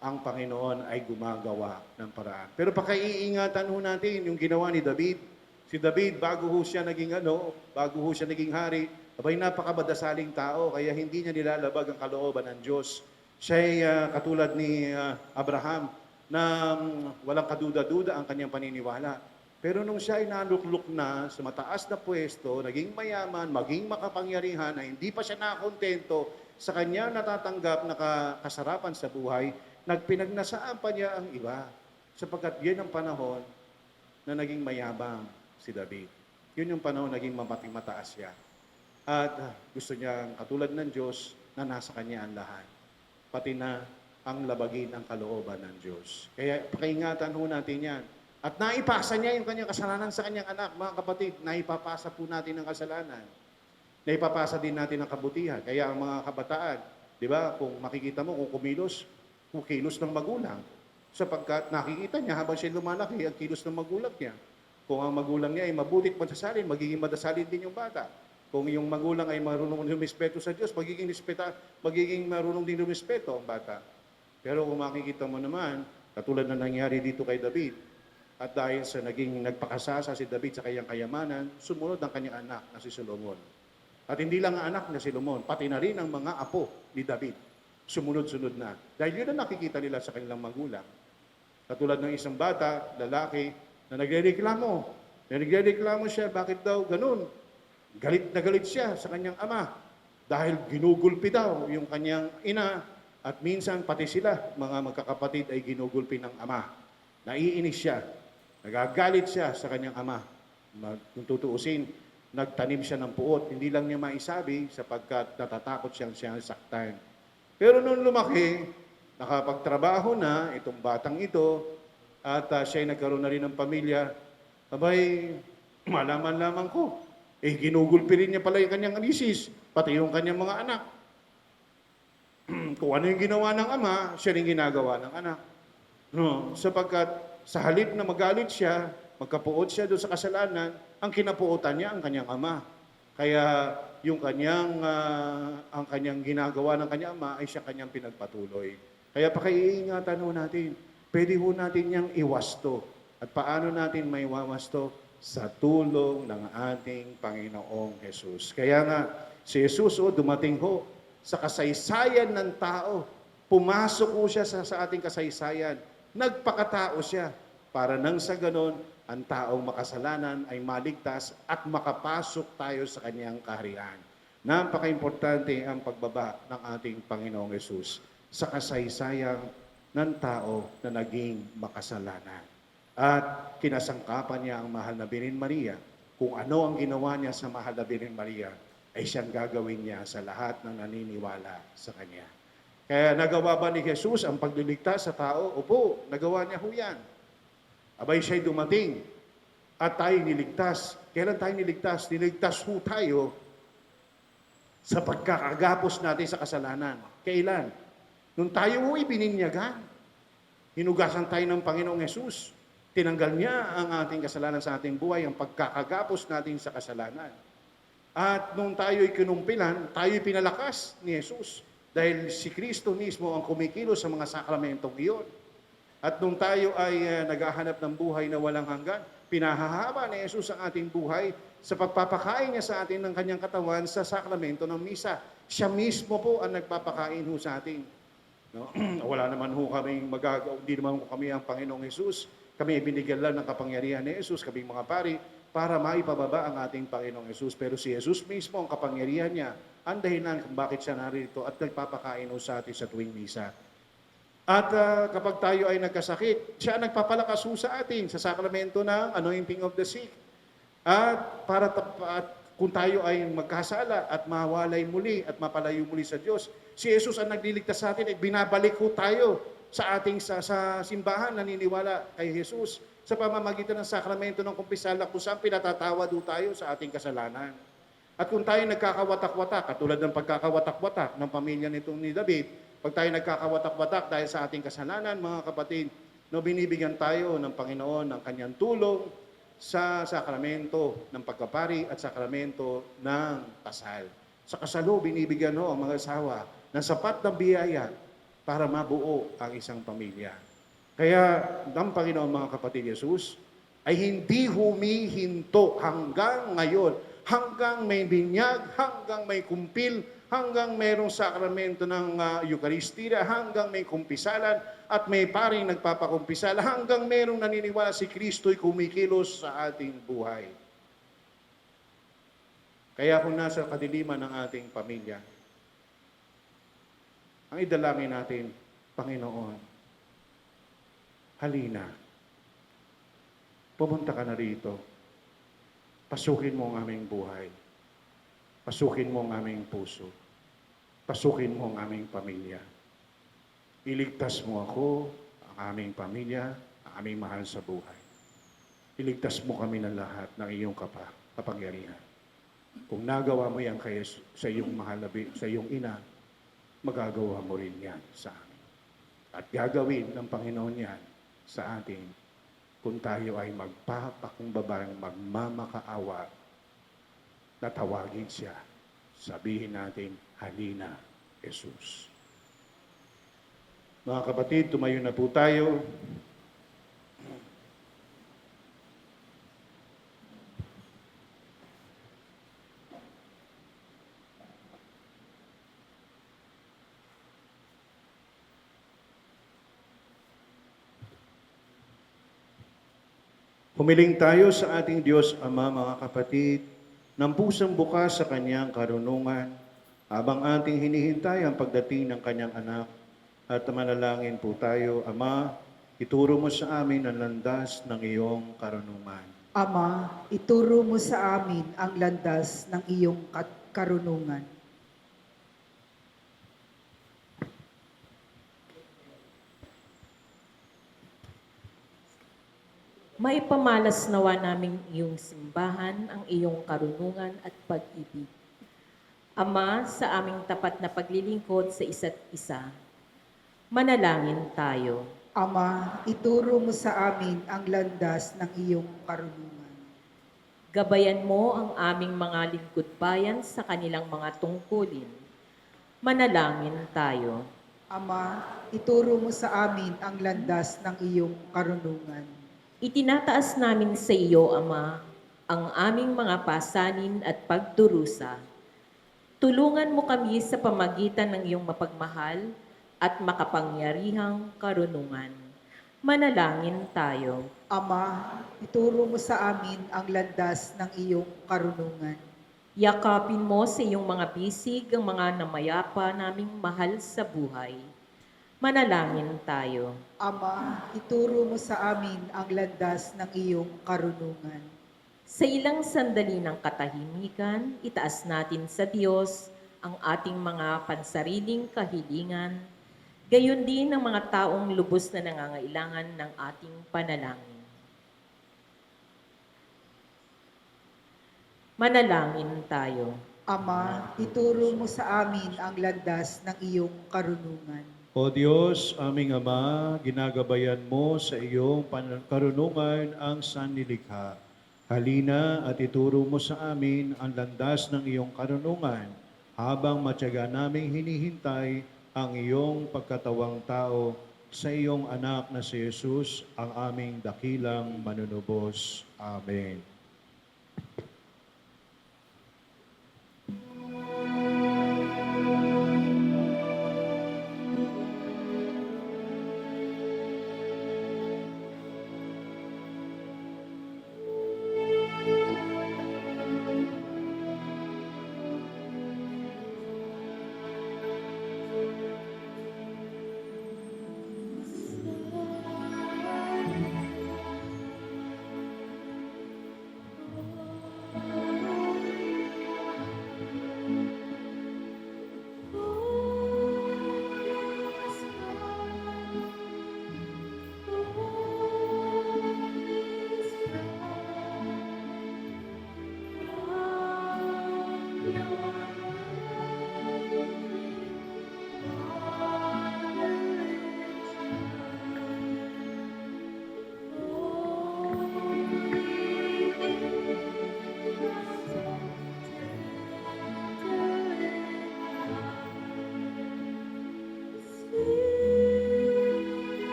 [SPEAKER 4] ang Panginoon ay gumagawa ng paraan. Pero pakaiingatan ho natin yung ginawa ni David. Si David, bago ho siya naging hari, abay napakabadasaling tao, kaya hindi niya nilalabag ang kalooban ng Diyos. Siya ay katulad ni Abraham, na walang kaduda-duda ang kanyang paniniwala. Pero nung siya ay naluklok na sa mataas na pwesto, naging mayaman, maging makapangyarihan, na hindi pa siya nakakontento sa kanya natatanggap na kasarapan sa buhay, nagpinagnasaan pa niya ang iba. Sapagkat yun ang panahon na naging mayabang si David. Yun yung panahon naging mataas siya. At gusto niya, katulad ng Diyos, na nasa kanya ang lahat. Pati na ang labagin ang kalooban ng Diyos. Kaya pakaingatan ho natin yan. At naipasa niya yung kanyang kasalanan sa kanyang anak, mga kapatid. Naipapasa po natin ang kasalanan. Naipapasa din natin ang kabutihan. Kaya ang mga kabataan, di ba, kung makikita mo, kung kilos ng magulang. Sapagkat nakikita niya habang siya lumalaki, ang kilos ng magulang niya. Kung ang magulang niya ay mabutit madasalin, magiging madasalin din yung bata. Kung yung magulang ay marunong lumispeto sa Diyos, magiging marunong din lumispeto ang bata. Pero kung makikita mo naman, katulad na nangyari dito kay David, at dahil sa naging nagpakasasa si David sa kanyang kayamanan, sumunod ang kanyang anak na si Solomon. At hindi lang ang anak na si Solomon, pati na rin ang mga apo ni David. Sumunod-sunod na. Dahil yun ang nakikita nila sa kanilang magulang. Katulad ng isang bata, lalaki, na nagrereklamo. Nagrereklamo siya, bakit daw ganun? Galit na galit siya sa kanyang ama. dahil ginugulpi daw yung kanyang ina at minsan pati sila, mga magkakapatid ay ginugulpi ng ama. Naiinis siya, nagagalit siya sa kanyang ama. Kung tutuusin, nagtanim siya ng puot. Hindi lang niya maisabi sapagkat natatakot siyang saktan. Pero nung lumaki, nakapagtrabaho na itong batang ito at siya ay nagkaroon na rin ng pamilya, abay, malaman lamang ko, ginugulpi rin niya pala yung kanyang misis, pati yung kanyang mga anak. Kung ano yung ginawa ng ama, siya rin ginagawa ng anak. No, sapagkat sa halip na magalit siya, magkapuot siya doon sa kasalanan, ang kinapuotan niya ang kanyang ama. Kaya yung ang kanyang ginagawa ng kanyang ama ay siya kanyang pinagpatuloy. Kaya pakiingatan ho natin, pwede ho natin niyang iwasto. At paano natin may wawasto? Sa tulong ng ating Panginoong Jesus. Kaya nga, si Jesus dumating ho sa kasaysayan ng tao. Pumasok ho siya sa ating kasaysayan. Nagpakatao siya para nang sa ganon, ang taong makasalanan ay maligtas at makapasok tayo sa kanyang kaharian. Napaka-importante ang pagbaba ng ating Panginoong Jesus sa kasaysayan ng tao na naging makasalanan. At kinasangkapan niya ang mahal na Birhen Maria. Kung ano ang ginawa niya sa mahal na Birhen Maria, ay siyang gagawin niya sa lahat ng naniniwala sa Kanya. Kaya nagawa ba ni Jesus ang pagliligtas sa tao? Opo, nagawa niya ho yan. Abay siya'y dumating at tayo niligtas. Kailan tayo niligtas? Niligtas ho tayo sa pagkakagapos natin sa kasalanan. Kailan? Nung tayo ho'y bininyagan. Hinugasan tayo ng Panginoong Jesus. Tinanggal niya ang ating kasalanan sa ating buhay, ang pagkakagapos natin sa kasalanan. At nung tayo'y kinumpilan, tayo'y pinalakas ni Jesus. Dahil si Kristo mismo ang kumikilos sa mga sakramentong iyon. At nung tayo ay naghahanap ng buhay na walang hanggan, pinahahaba ni Jesus ang ating buhay sa pagpapakain niya sa atin ng kanyang katawan sa sakramento ng misa. Siya mismo po ang nagpapakain ho sa atin. No? Wala naman ho kaming magagawa, hindi naman ho kami ang Panginoong Jesus. Kami binigyan lang ng kapangyarihan ni Jesus, kaming mga pari, para maipababa ang ating Panginoong Jesus. Pero si Jesus mismo, ang kapangyarihan niya, ang dahilan kung bakit siya narito at nagpapakain ho sa atin sa tuwing misa. At kapag tayo ay nagkasakit, siya nagpapalakas ho sa atin sa sakramento ng anointing of the sick. At kung tayo ay magkasala at mawalay muli at mapalayo muli sa Diyos, si Jesus ang nagliligtas sa atin at binabalik ho tayo sa ating sa simbahan, naniniwala kay Jesus sa pamamagitan ng sakramento ng kumpisala kung saan pinatatawad ho tayo sa ating kasalanan. At kung tayo nagkakawatak-watak, katulad ng pagkakawatak-watak ng pamilya nitong ni David, pag tayo nagkakawatak-watak dahil sa ating kasalanan, mga kapatid, no, binibigyan tayo ng Panginoon ng kanyang tulong sa sakramento ng pagkapari at sakramento ng kasal. Sa kasalo, binibigyan ho ang mga asawa ng sapat na biyaya para mabuo ang isang pamilya. Kaya, ang Panginoon, mga kapatid, Jesus, ay hindi humihinto hanggang ngayon, hanggang may binyag, hanggang may kumpil, hanggang mayroong sakramento ng Eucharistia, hanggang may kumpisalan at may paring nagpapakumpisala, hanggang mayroong naniniwala si Kristo'y kumikilos sa ating buhay. Kaya kung nasa kadiliman ng ating pamilya, ang idalangin natin, Panginoon, halina, pumunta ka na rito, pasukin mo ang aming buhay, pasukin mo ang aming puso, pasukin mo ang aming pamilya. Iligtas mo ako, ang aming pamilya, ang aming mahal sa buhay. Iligtas mo kami ng lahat ng iyong kapangyarihan. Kung nagawa mo yan sa iyong mahal sa iyong ina, magagawa mo rin yan sa amin. At gagawin ng Panginoon yan sa atin kung tayo ay magpapakumbabang magmamakaawa na tawagin siya. Sabihin natin, halina, Jesus. Mga kapatid, tumayo na po tayo. Humiling tayo sa ating Diyos Ama, mga kapatid, ng pusang bukas sa Kanyang karunungan, Habang ating hinihintay ang pagdating ng kanyang anak, at manalangin po tayo, Ama, ituro mo sa amin ang landas ng iyong karunungan.
[SPEAKER 1] Ama, ituro mo sa amin ang landas ng iyong karunungan.
[SPEAKER 2] Maipamalas nawa namin iyong simbahan ang iyong karunungan at pag-ibig. Ama, sa aming tapat na paglilingkod sa isa't isa, manalangin tayo.
[SPEAKER 1] Ama, ituro mo sa amin ang landas ng iyong karunungan.
[SPEAKER 2] Gabayan mo ang aming mga lingkod bayan sa kanilang mga tungkulin. Manalangin tayo.
[SPEAKER 1] Ama, ituro mo sa amin ang landas ng iyong karunungan.
[SPEAKER 2] Itinataas namin sa iyo, Ama, ang aming mga pasanin at pagdurusa. Tulungan mo kami sa pamagitan ng iyong mapagmahal at makapangyarihang karunungan. Manalangin tayo.
[SPEAKER 1] Ama, ituro mo sa amin ang landas ng iyong karunungan.
[SPEAKER 2] Yakapin mo sa iyong mga bisig ang mga namayapa naming mahal sa buhay. Manalangin tayo.
[SPEAKER 1] Ama, ituro mo sa amin ang landas ng iyong karunungan.
[SPEAKER 2] Sa ilang sandali ng katahimikan, itaas natin sa Diyos ang ating mga pansariling kahilingan, gayon din ang mga taong lubos na nangangailangan ng ating panalangin. Manalangin tayo.
[SPEAKER 1] Ama, ituro mo sa amin ang landas ng iyong karunungan.
[SPEAKER 4] O Diyos, aming Ama, ginagabayan mo sa iyong karunungan ang sanlilikha. Halina at ituro mo sa amin ang landas ng iyong karunungan habang matyaga naming hinihintay ang iyong pagkatawang tao sa iyong anak na si Jesus, ang aming dakilang manunubos. Amen.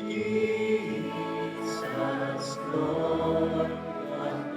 [SPEAKER 4] Jesus, Lord, what I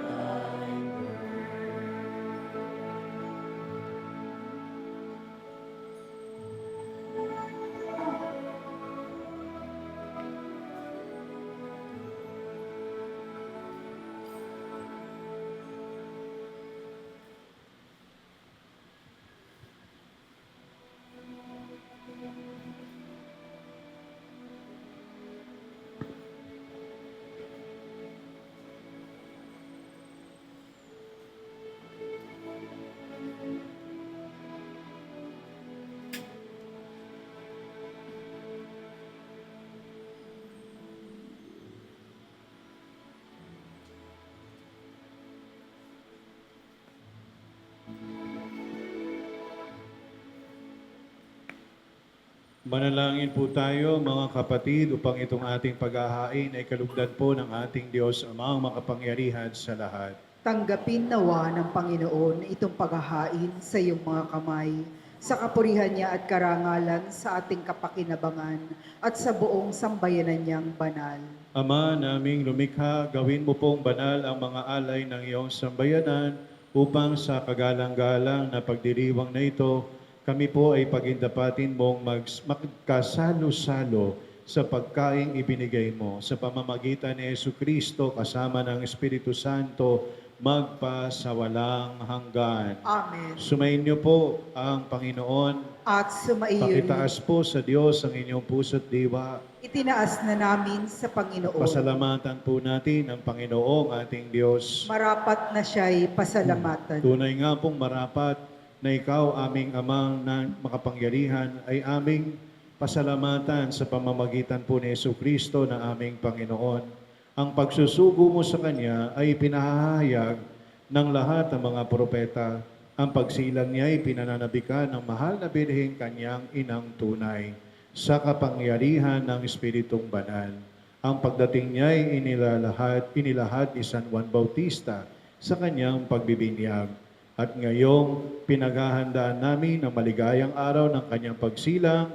[SPEAKER 4] Manalangin po tayo mga kapatid upang itong ating paghahain ay kalugdan po ng ating Diyos Amang makapangyarihan sa lahat.
[SPEAKER 1] Tanggapin nawa ng Panginoon itong paghahain sa iyong mga kamay, sa kapurihan niya at karangalan sa ating kapakinabangan at sa buong sambayanan niyang banal.
[SPEAKER 4] Ama naming lumikha, gawin mo pong banal ang mga alay ng iyong sambayanan upang sa kagalang-galang na pagdiriwang na ito, kami po ay pagindapatin mong magkasalo-salo sa pagkaing ibinigay mo sa pamamagitan ni Jesucristo kasama ng Espiritu Santo magpasawalang hanggan.
[SPEAKER 1] Amen.
[SPEAKER 4] Sumayin niyo po ang Panginoon.
[SPEAKER 1] At sumaiyo
[SPEAKER 4] Pakitaas po sa Diyos ang inyong puso't diwa.
[SPEAKER 1] itinaas na namin sa Panginoon.
[SPEAKER 4] Pasalamatan po natin ang Panginoong ating Diyos.
[SPEAKER 1] Marapat na siya'y pasalamatan.
[SPEAKER 4] Tunay nga pong marapat na ikaw, aming amang na makapangyarihan, ay aming pasalamatan sa pamamagitan po ni Jesucristo na aming Panginoon. Ang pagsusugo mo sa Kanya ay pinahahayag ng lahat ng mga propeta. Ang pagsilang niya ay pinananabikan ng mahal na birheng Kanyang inang tunay sa kapangyarihan ng Espiritong Banal. Ang pagdating niya ay inilahad ni San Juan Bautista sa kanyang pagbibinyag. At ngayong pinaghahandaan namin ang maligayang araw ng kanyang pagsilang,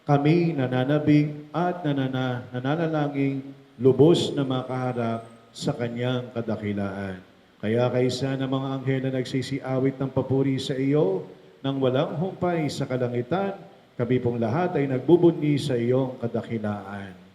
[SPEAKER 4] kami nananabik at nananalangin lubos na makaharap sa kanyang kadakilaan. Kaya kaysa ng mga anghel na nagsisiawit ng papuri sa iyo, nang walang humpay sa kalangitan, kami pong lahat ay nagbubunyi sa iyong kadakilaan.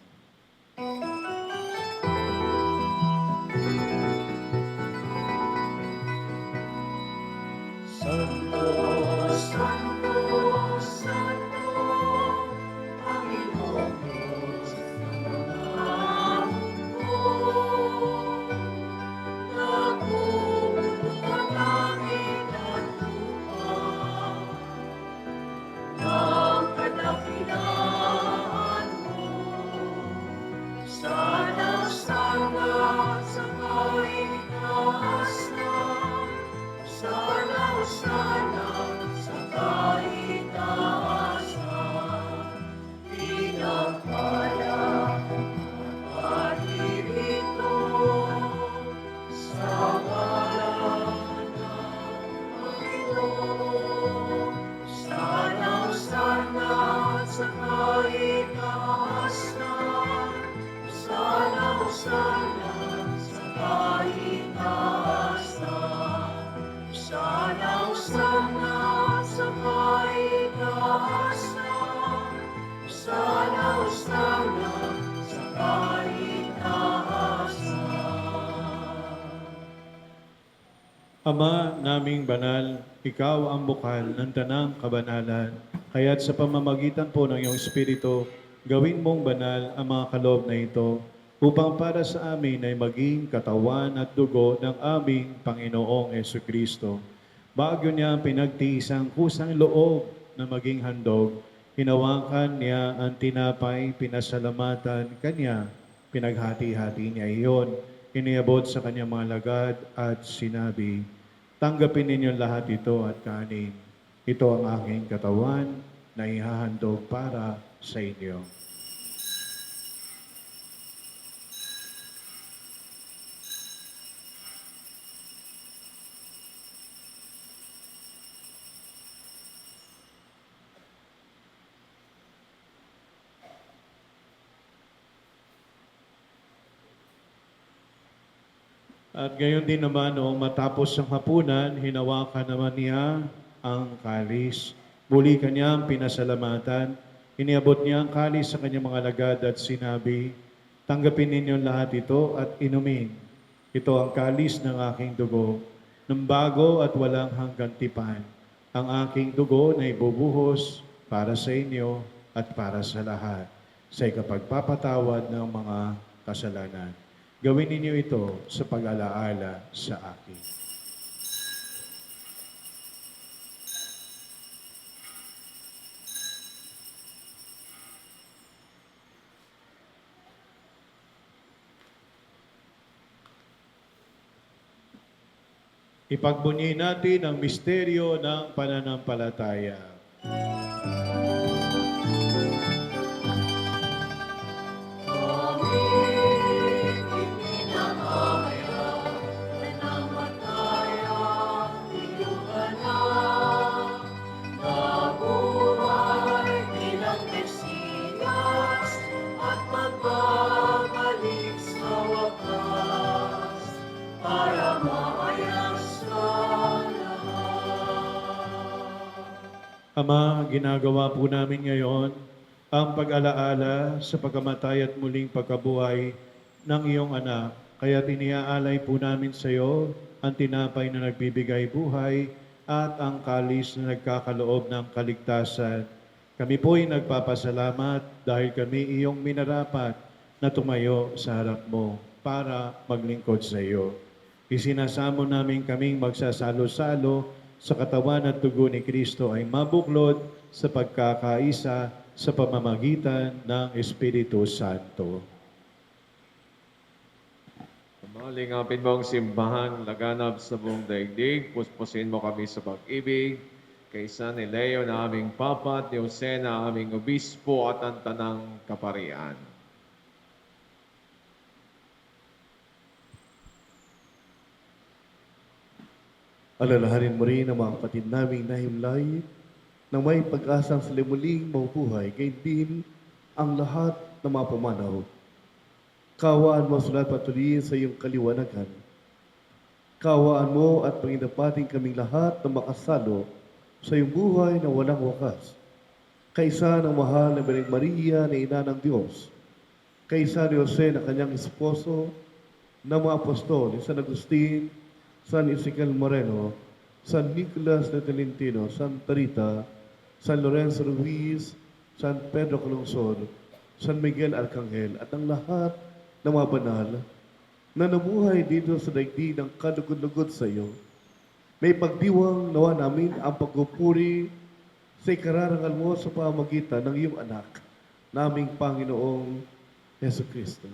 [SPEAKER 4] Ama naming banal, ikaw ang bukal ng tanang kabanalan. Kaya't sa pamamagitan po ng iyong Espiritu, gawin mong banal ang mga kaloob na ito upang para sa amin ay maging katawan at dugo ng aming Panginoong Jesucristo. Bago niya pinagtiisang kusang loob na maging handog, hinawakan niya ang tinapay, pinasalamatan kanya, pinaghati-hati niya iyon. Iniabot sa kanyang mga lagad at sinabi, tanggapin ninyo lahat ito at kanin. Ito ang aking katawan na ihahandog para sa inyo. At gayon din naman noong matapos ang hapunan, hinawakan naman niya ang kalis. Muli kanyang pinasalamatan. Iniabot niya ang kalis sa kanyang mga alagad at sinabi, tanggapin ninyo lahat ito at inumin. Ito ang kalis ng aking dugo, ng bago at walang hanggang tipan. Ang aking dugo na ibubuhos para sa inyo at para sa lahat sa ikapagpapatawad ng mga kasalanan. Gawin ninyo ito sa pag-alaala sa akin. Ipagbunyi natin ang misteryo ng pananampalataya. Ama, ginagawa po namin ngayon ang pag-alaala sa pagkamatay at muling pagkabuhay ng iyong anak. Kaya tiniaalay po namin sa iyo ang tinapay na nagbibigay buhay at ang kalis na nagkakaloob ng kaligtasan. Kami po'y nagpapasalamat dahil kami iyong minarapat na tumayo sa harap mo para maglingkod sa iyo. Isinasamo namin kaming magsasalo-salo sa katawan at dugo ni Kristo ay mabuklod sa pagkakaisa sa pamamagitan ng Espiritu Santo.
[SPEAKER 3] Malingapin mo ang simbahan, laganap sa buong daigdig, puspusin mo kami sa pag-ibig, kaysa ni Leo na aming Papa at ni Jose na aming Obispo at ang Tanang Kaparian.
[SPEAKER 5] Alalahanin mo rin ang mga kapatid naming nahimlay na may pag-asang sila muling mabubuhay, gayon din ang lahat ng mga pumanaw. Kawaan mo sulat patuloy sa iyong kaliwanagan. Kawaan mo at panginapating kaming lahat na makasalo sa iyong buhay na walang wakas. Kaisa ng mahal na Birheng Maria na Ina ng Diyos. Kaisa ni Jose na kanyang esposo, ng mga apostol, ni San Agustin, San Ezequiel Moreno, San Nicolas de Tolentino, Santa Rita, San Lorenzo Ruiz, San Pedro Calungsod, San Miguel Arcangel, at ang lahat ng mga banal na namuhay dito sa daigdig ng kalugod-lugod sa iyo. May pagdiwang nawa namin ang pagpupuri sa ikararangal mo sa pamagitan ng iyong anak, naming Panginoong Yesu Cristo.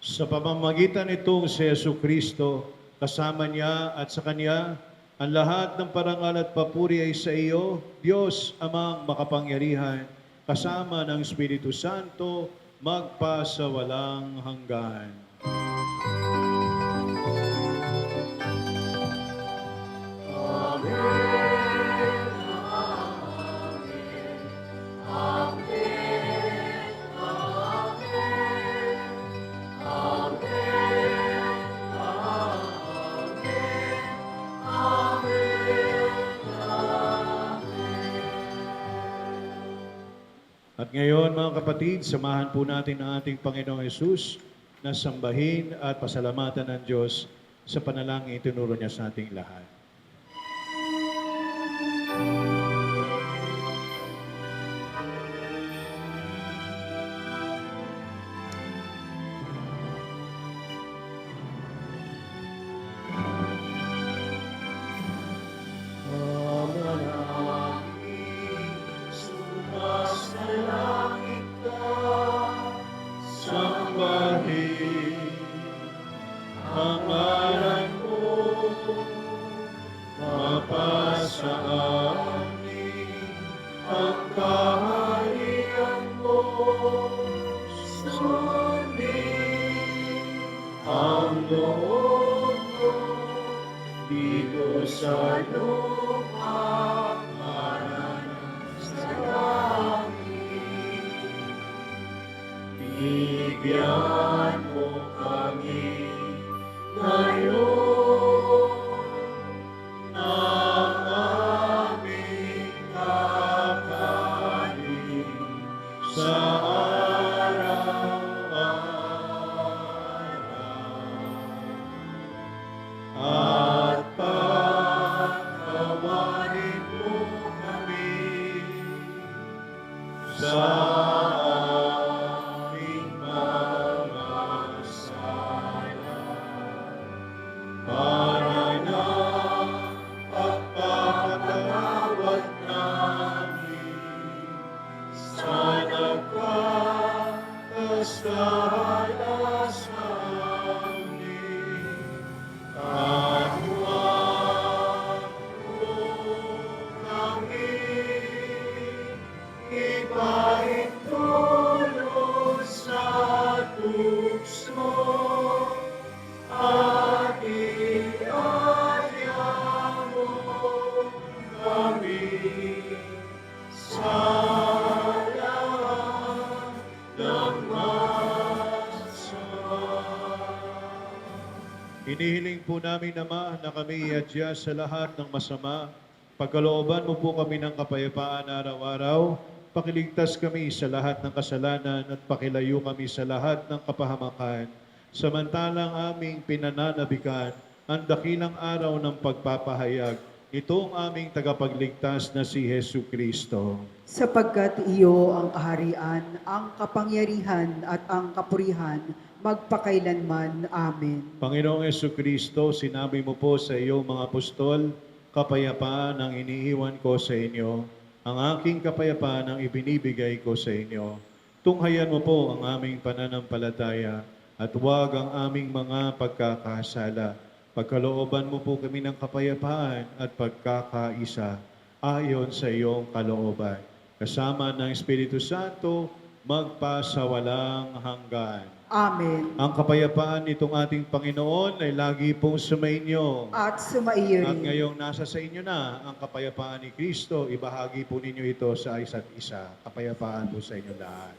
[SPEAKER 4] Sa pamamagitan nitong si Yesu Kristo, kasama niya at sa Kanya, ang lahat ng parangal at papuri ay sa iyo, Diyos amang makapangyarihan, kasama ng Espiritu Santo, magpa sa walang hanggan. At ngayon mga kapatid, samahan po natin ang ating Panginoong Yesus na sambahin at pasalamatan ng Diyos sa panalangin itinuro niya sa ating lahat. Sambahin ang ngalan mo, mapasa amin ang kaharian mo, sundin ang loob mo dito sa lupa para sa langit. Bigyan mo kami ngayon ng aming kakanin sa araw-araw. At pagkawarin mo kami sa aming mga sala para na pagpapatawad namin sa nagkakasala sa amin. At huwag mo kami ipaintulot sa tukso at iadya mo kami sa lahat ng masama. Inihiling po namin, Ama, na kami iadya sa lahat ng masama. Pagkalooban mo po kami ng kapayapaan araw-araw. Pakiligtas kami sa lahat ng kasalanan at pakilayo kami sa lahat ng kapahamakan. Samantalang aming pinananabikan ang dakilang araw ng pagpapahayag nitong aming tagapagligtas na si Hesu Kristo.
[SPEAKER 1] Sapagkat iyo ang kaharian, ang kapangyarihan at ang kapurihan, magpakailanman. Amen.
[SPEAKER 4] Panginoong Hesu Kristo, sinabi mo po sa iyong mga apostol, kapayapaan ang iniiwan ko sa inyo, ang aking kapayapaan ang ibinibigay ko sa inyo. Tunghayan mo po ang aming pananampalataya at huwag ang aming mga pagkakasala. Pagkalooban mo po kami ng kapayapaan at pagkakaisa ayon sa iyong kalooban. Kasama ng Espiritu Santo, magpasawalang hanggan.
[SPEAKER 1] Amen.
[SPEAKER 4] Ang kapayapaan nitong ating Panginoon ay lagi pong sumainyo.
[SPEAKER 1] At sumaiyo
[SPEAKER 4] At
[SPEAKER 1] rin.
[SPEAKER 4] ngayong nasa sa inyo na ang kapayapaan ni Kristo, ibahagi po ninyo ito sa isa't isa. Kapayapaan po sa inyo lahat.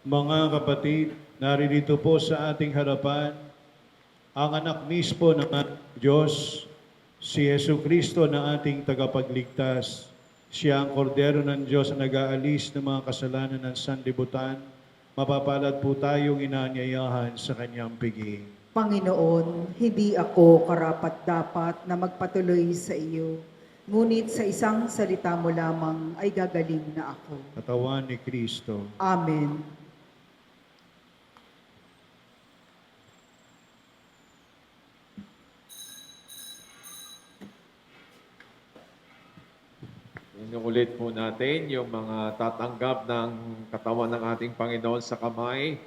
[SPEAKER 4] Mga kapatid, naririto po sa ating harapan ang anak mismo ng ating Diyos, si Yesu Kristo na ating tagapagligtas. Siya ang kordero ng Diyos na nag-aalis ng mga kasalanan ng sanlibutan. Mapapalad po tayong inaanyayahan sa kanyang piging.
[SPEAKER 1] Panginoon, hindi ako karapat-dapat na magpatuloy sa iyo. Ngunit sa isang salita mo lamang ay gagaling na ako.
[SPEAKER 4] Katawan ni Kristo.
[SPEAKER 1] Amen.
[SPEAKER 3] Inuulit po natin yung mga tatanggap ng katawan ng ating Panginoon sa kamay.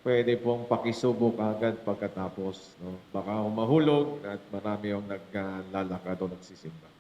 [SPEAKER 3] Pwede pong pakisubok agad pagkatapos. No? Baka humahulog at marami yung naglalakad o nagsisimba.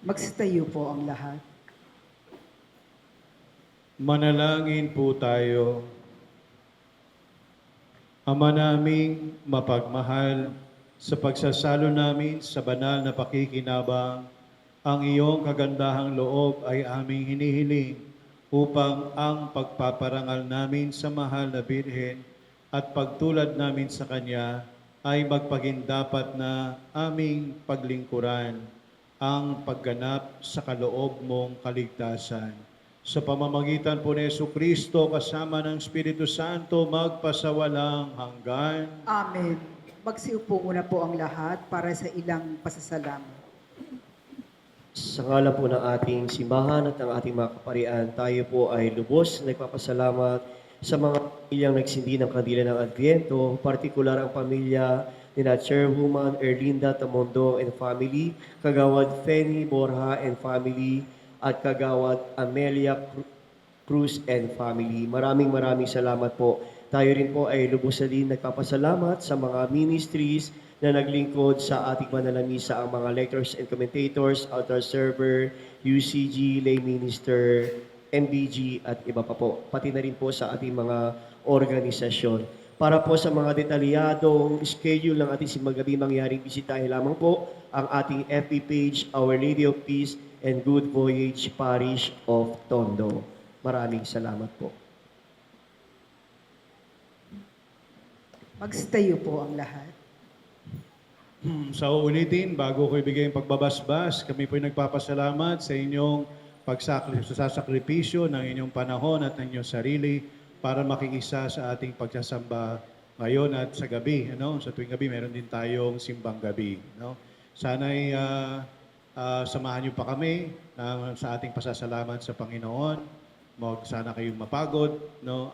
[SPEAKER 1] Magsitayo po ang lahat.
[SPEAKER 4] Manalangin po tayo. Ama naming mapagmahal, sa pagsasalo namin sa banal na pakikinabang Ang iyong kagandahang loob ay aming hinihiling upang ang pagpaparangal namin sa mahal na Birhen at pagtulad namin sa Kanya ay magpagindapat na aming paglingkuran ang pagganap sa kaloob mong kaligtasan. Sa pamamagitan po ni Jesucristo kasama ng Espiritu Santo magpasawalang hanggan.
[SPEAKER 1] Amen. Magsiupo muna po ang lahat para sa ilang pasasalamat.
[SPEAKER 6] Sa ngalan po ng ating simbahan at ng ating mga kaparian, tayo po ay lubos na nagpapasalamat sa mga pamilyang nagsindi ng kandila ng Adviento, partikular ang pamilya ni Chairwoman Erlinda Tamondo and family, Kagawad Fanny Borja and family, at Kagawad Amelia Cruz and family. Maraming salamat po. Tayo rin po ay lubos na din nagpapasalamat sa mga ministries na naglingkod sa ating banal na misa, ang mga lectors and commentators, altar server, UCG, lay minister, MBG at iba pa po. Pati na rin po sa ating mga organisasyon. Para po sa mga detalyadong schedule ng ating simbang gabi, mangyaring bisitahin lamang po ang ating FB page, Our Lady of Peace and Good Voyage Parish of Tondo. Maraming salamat po.
[SPEAKER 1] Magstayo po ang lahat.
[SPEAKER 4] Sa uulitin, bago ko ibigay ang pagbabasbas, kami po'y nagpapasalamat sa inyong pagsasakripisyo ng inyong panahon at ng inyong sarili para makikisa sa ating pagsasamba ngayon at sa gabi. Sa tuwing gabi, meron din tayong simbang gabi. Sana'y samahan niyo pa kami sa ating pasasalamat sa Panginoon. Sana kayong mapagod,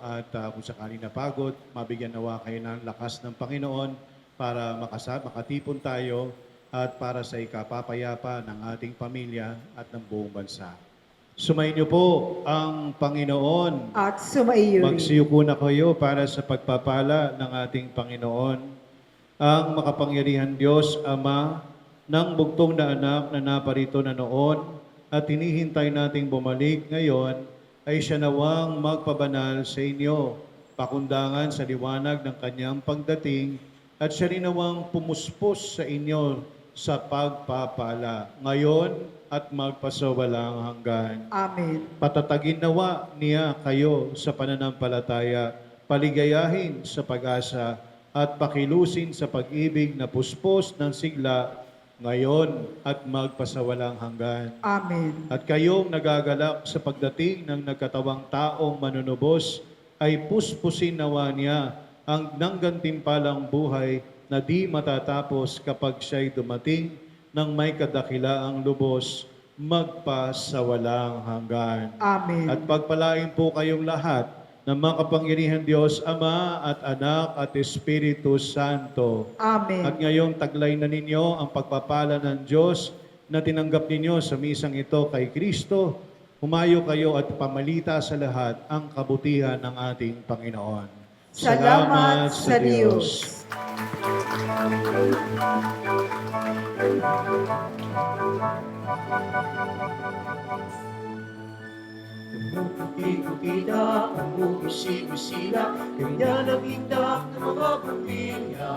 [SPEAKER 4] at kung sakaling napagod, mabigyan nawa kayo ng lakas ng Panginoon para makatipon tayo at para sa ikapapayapa ng ating pamilya at ng buong bansa. Sumayin niyo po ang Panginoon.
[SPEAKER 1] At sumaiyo rin.
[SPEAKER 4] Magsiyuko na kayo para sa pagpapala ng ating Panginoon. Ang makapangyarihan Diyos, Ama, ng bugtong na anak na naparito na noon at hinihintay nating bumalik ngayon, ay siya nawang magpabanal sa inyo, pakundangan sa liwanag ng kanyang pagdating, at siya rin nawang pumuspos sa inyo sa pagpapala, ngayon at magpasawalang hanggan.
[SPEAKER 1] Amen.
[SPEAKER 4] Patatagin nawa niya kayo sa pananampalataya, paligayahin sa pag-asa, at pakilusin sa pag-ibig na puspos ng sigla, ngayon at magpasawalang hanggan.
[SPEAKER 1] Amen.
[SPEAKER 4] At kayong nagagalak sa pagdating ng nagkatawang taong manunubos, ay puspusin nawa niya ang nanggantimpalang buhay na di matatapos kapag siya'y dumating ng may kadakilaang lubos, magpasawalang hanggan.
[SPEAKER 1] Amen.
[SPEAKER 4] At pagpalain po kayong lahat ng makapangyarihan Diyos, Ama at Anak at Espiritu Santo.
[SPEAKER 1] Amen.
[SPEAKER 4] At ngayong taglay na ninyo ang pagpapala ng Diyos na tinanggap ninyo sa misang ito kay Kristo, humayo kayo at pamalita sa lahat ang kabutihan ng ating Panginoon.
[SPEAKER 1] Salamat sa Diyos.
[SPEAKER 6] Umuuti-utida, umuusig-usila, kanya nag-indak ng mga pamilya.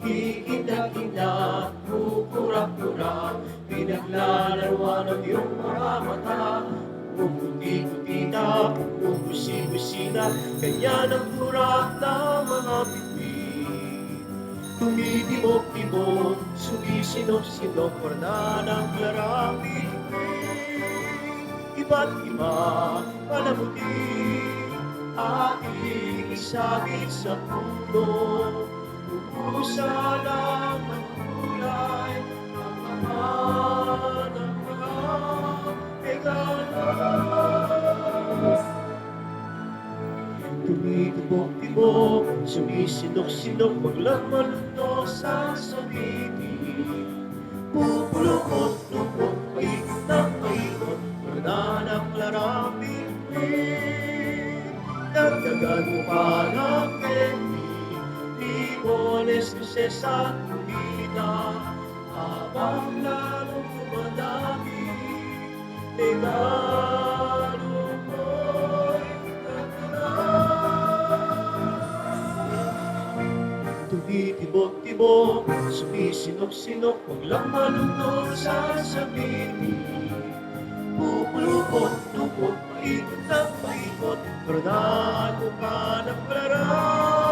[SPEAKER 6] Kikindak-indak, kukurak-kurak, pinaglalaruan ng iyong mga mata. Umuuti-utida, umuusig-usila, kanya nag-kurak ng mga bibig. Tumitibok-tibok, sumisinok-sinok, warna ng larang bibig. Iba't iba, palamuti, ating isabit sa puno. Pupusa lang ng kulay, ang ama ng mga regalo. Tumitibok-tibok, sumisinok-sinok, waglang malunok sa sabitin. Pupulukot-lukot, paikot ng paikot, ng larang bibig. Dagdagan mo pa ng candy, limones, luces at kumita, habang lalong dumadami, regalo mo'y tatanan. Tumitibok-tibok, Sumisinok-sinok, huwag lang malunod sa sabihin. Pupulupot-lupot, paikot na paikot, pero daan mo pa ng palaran.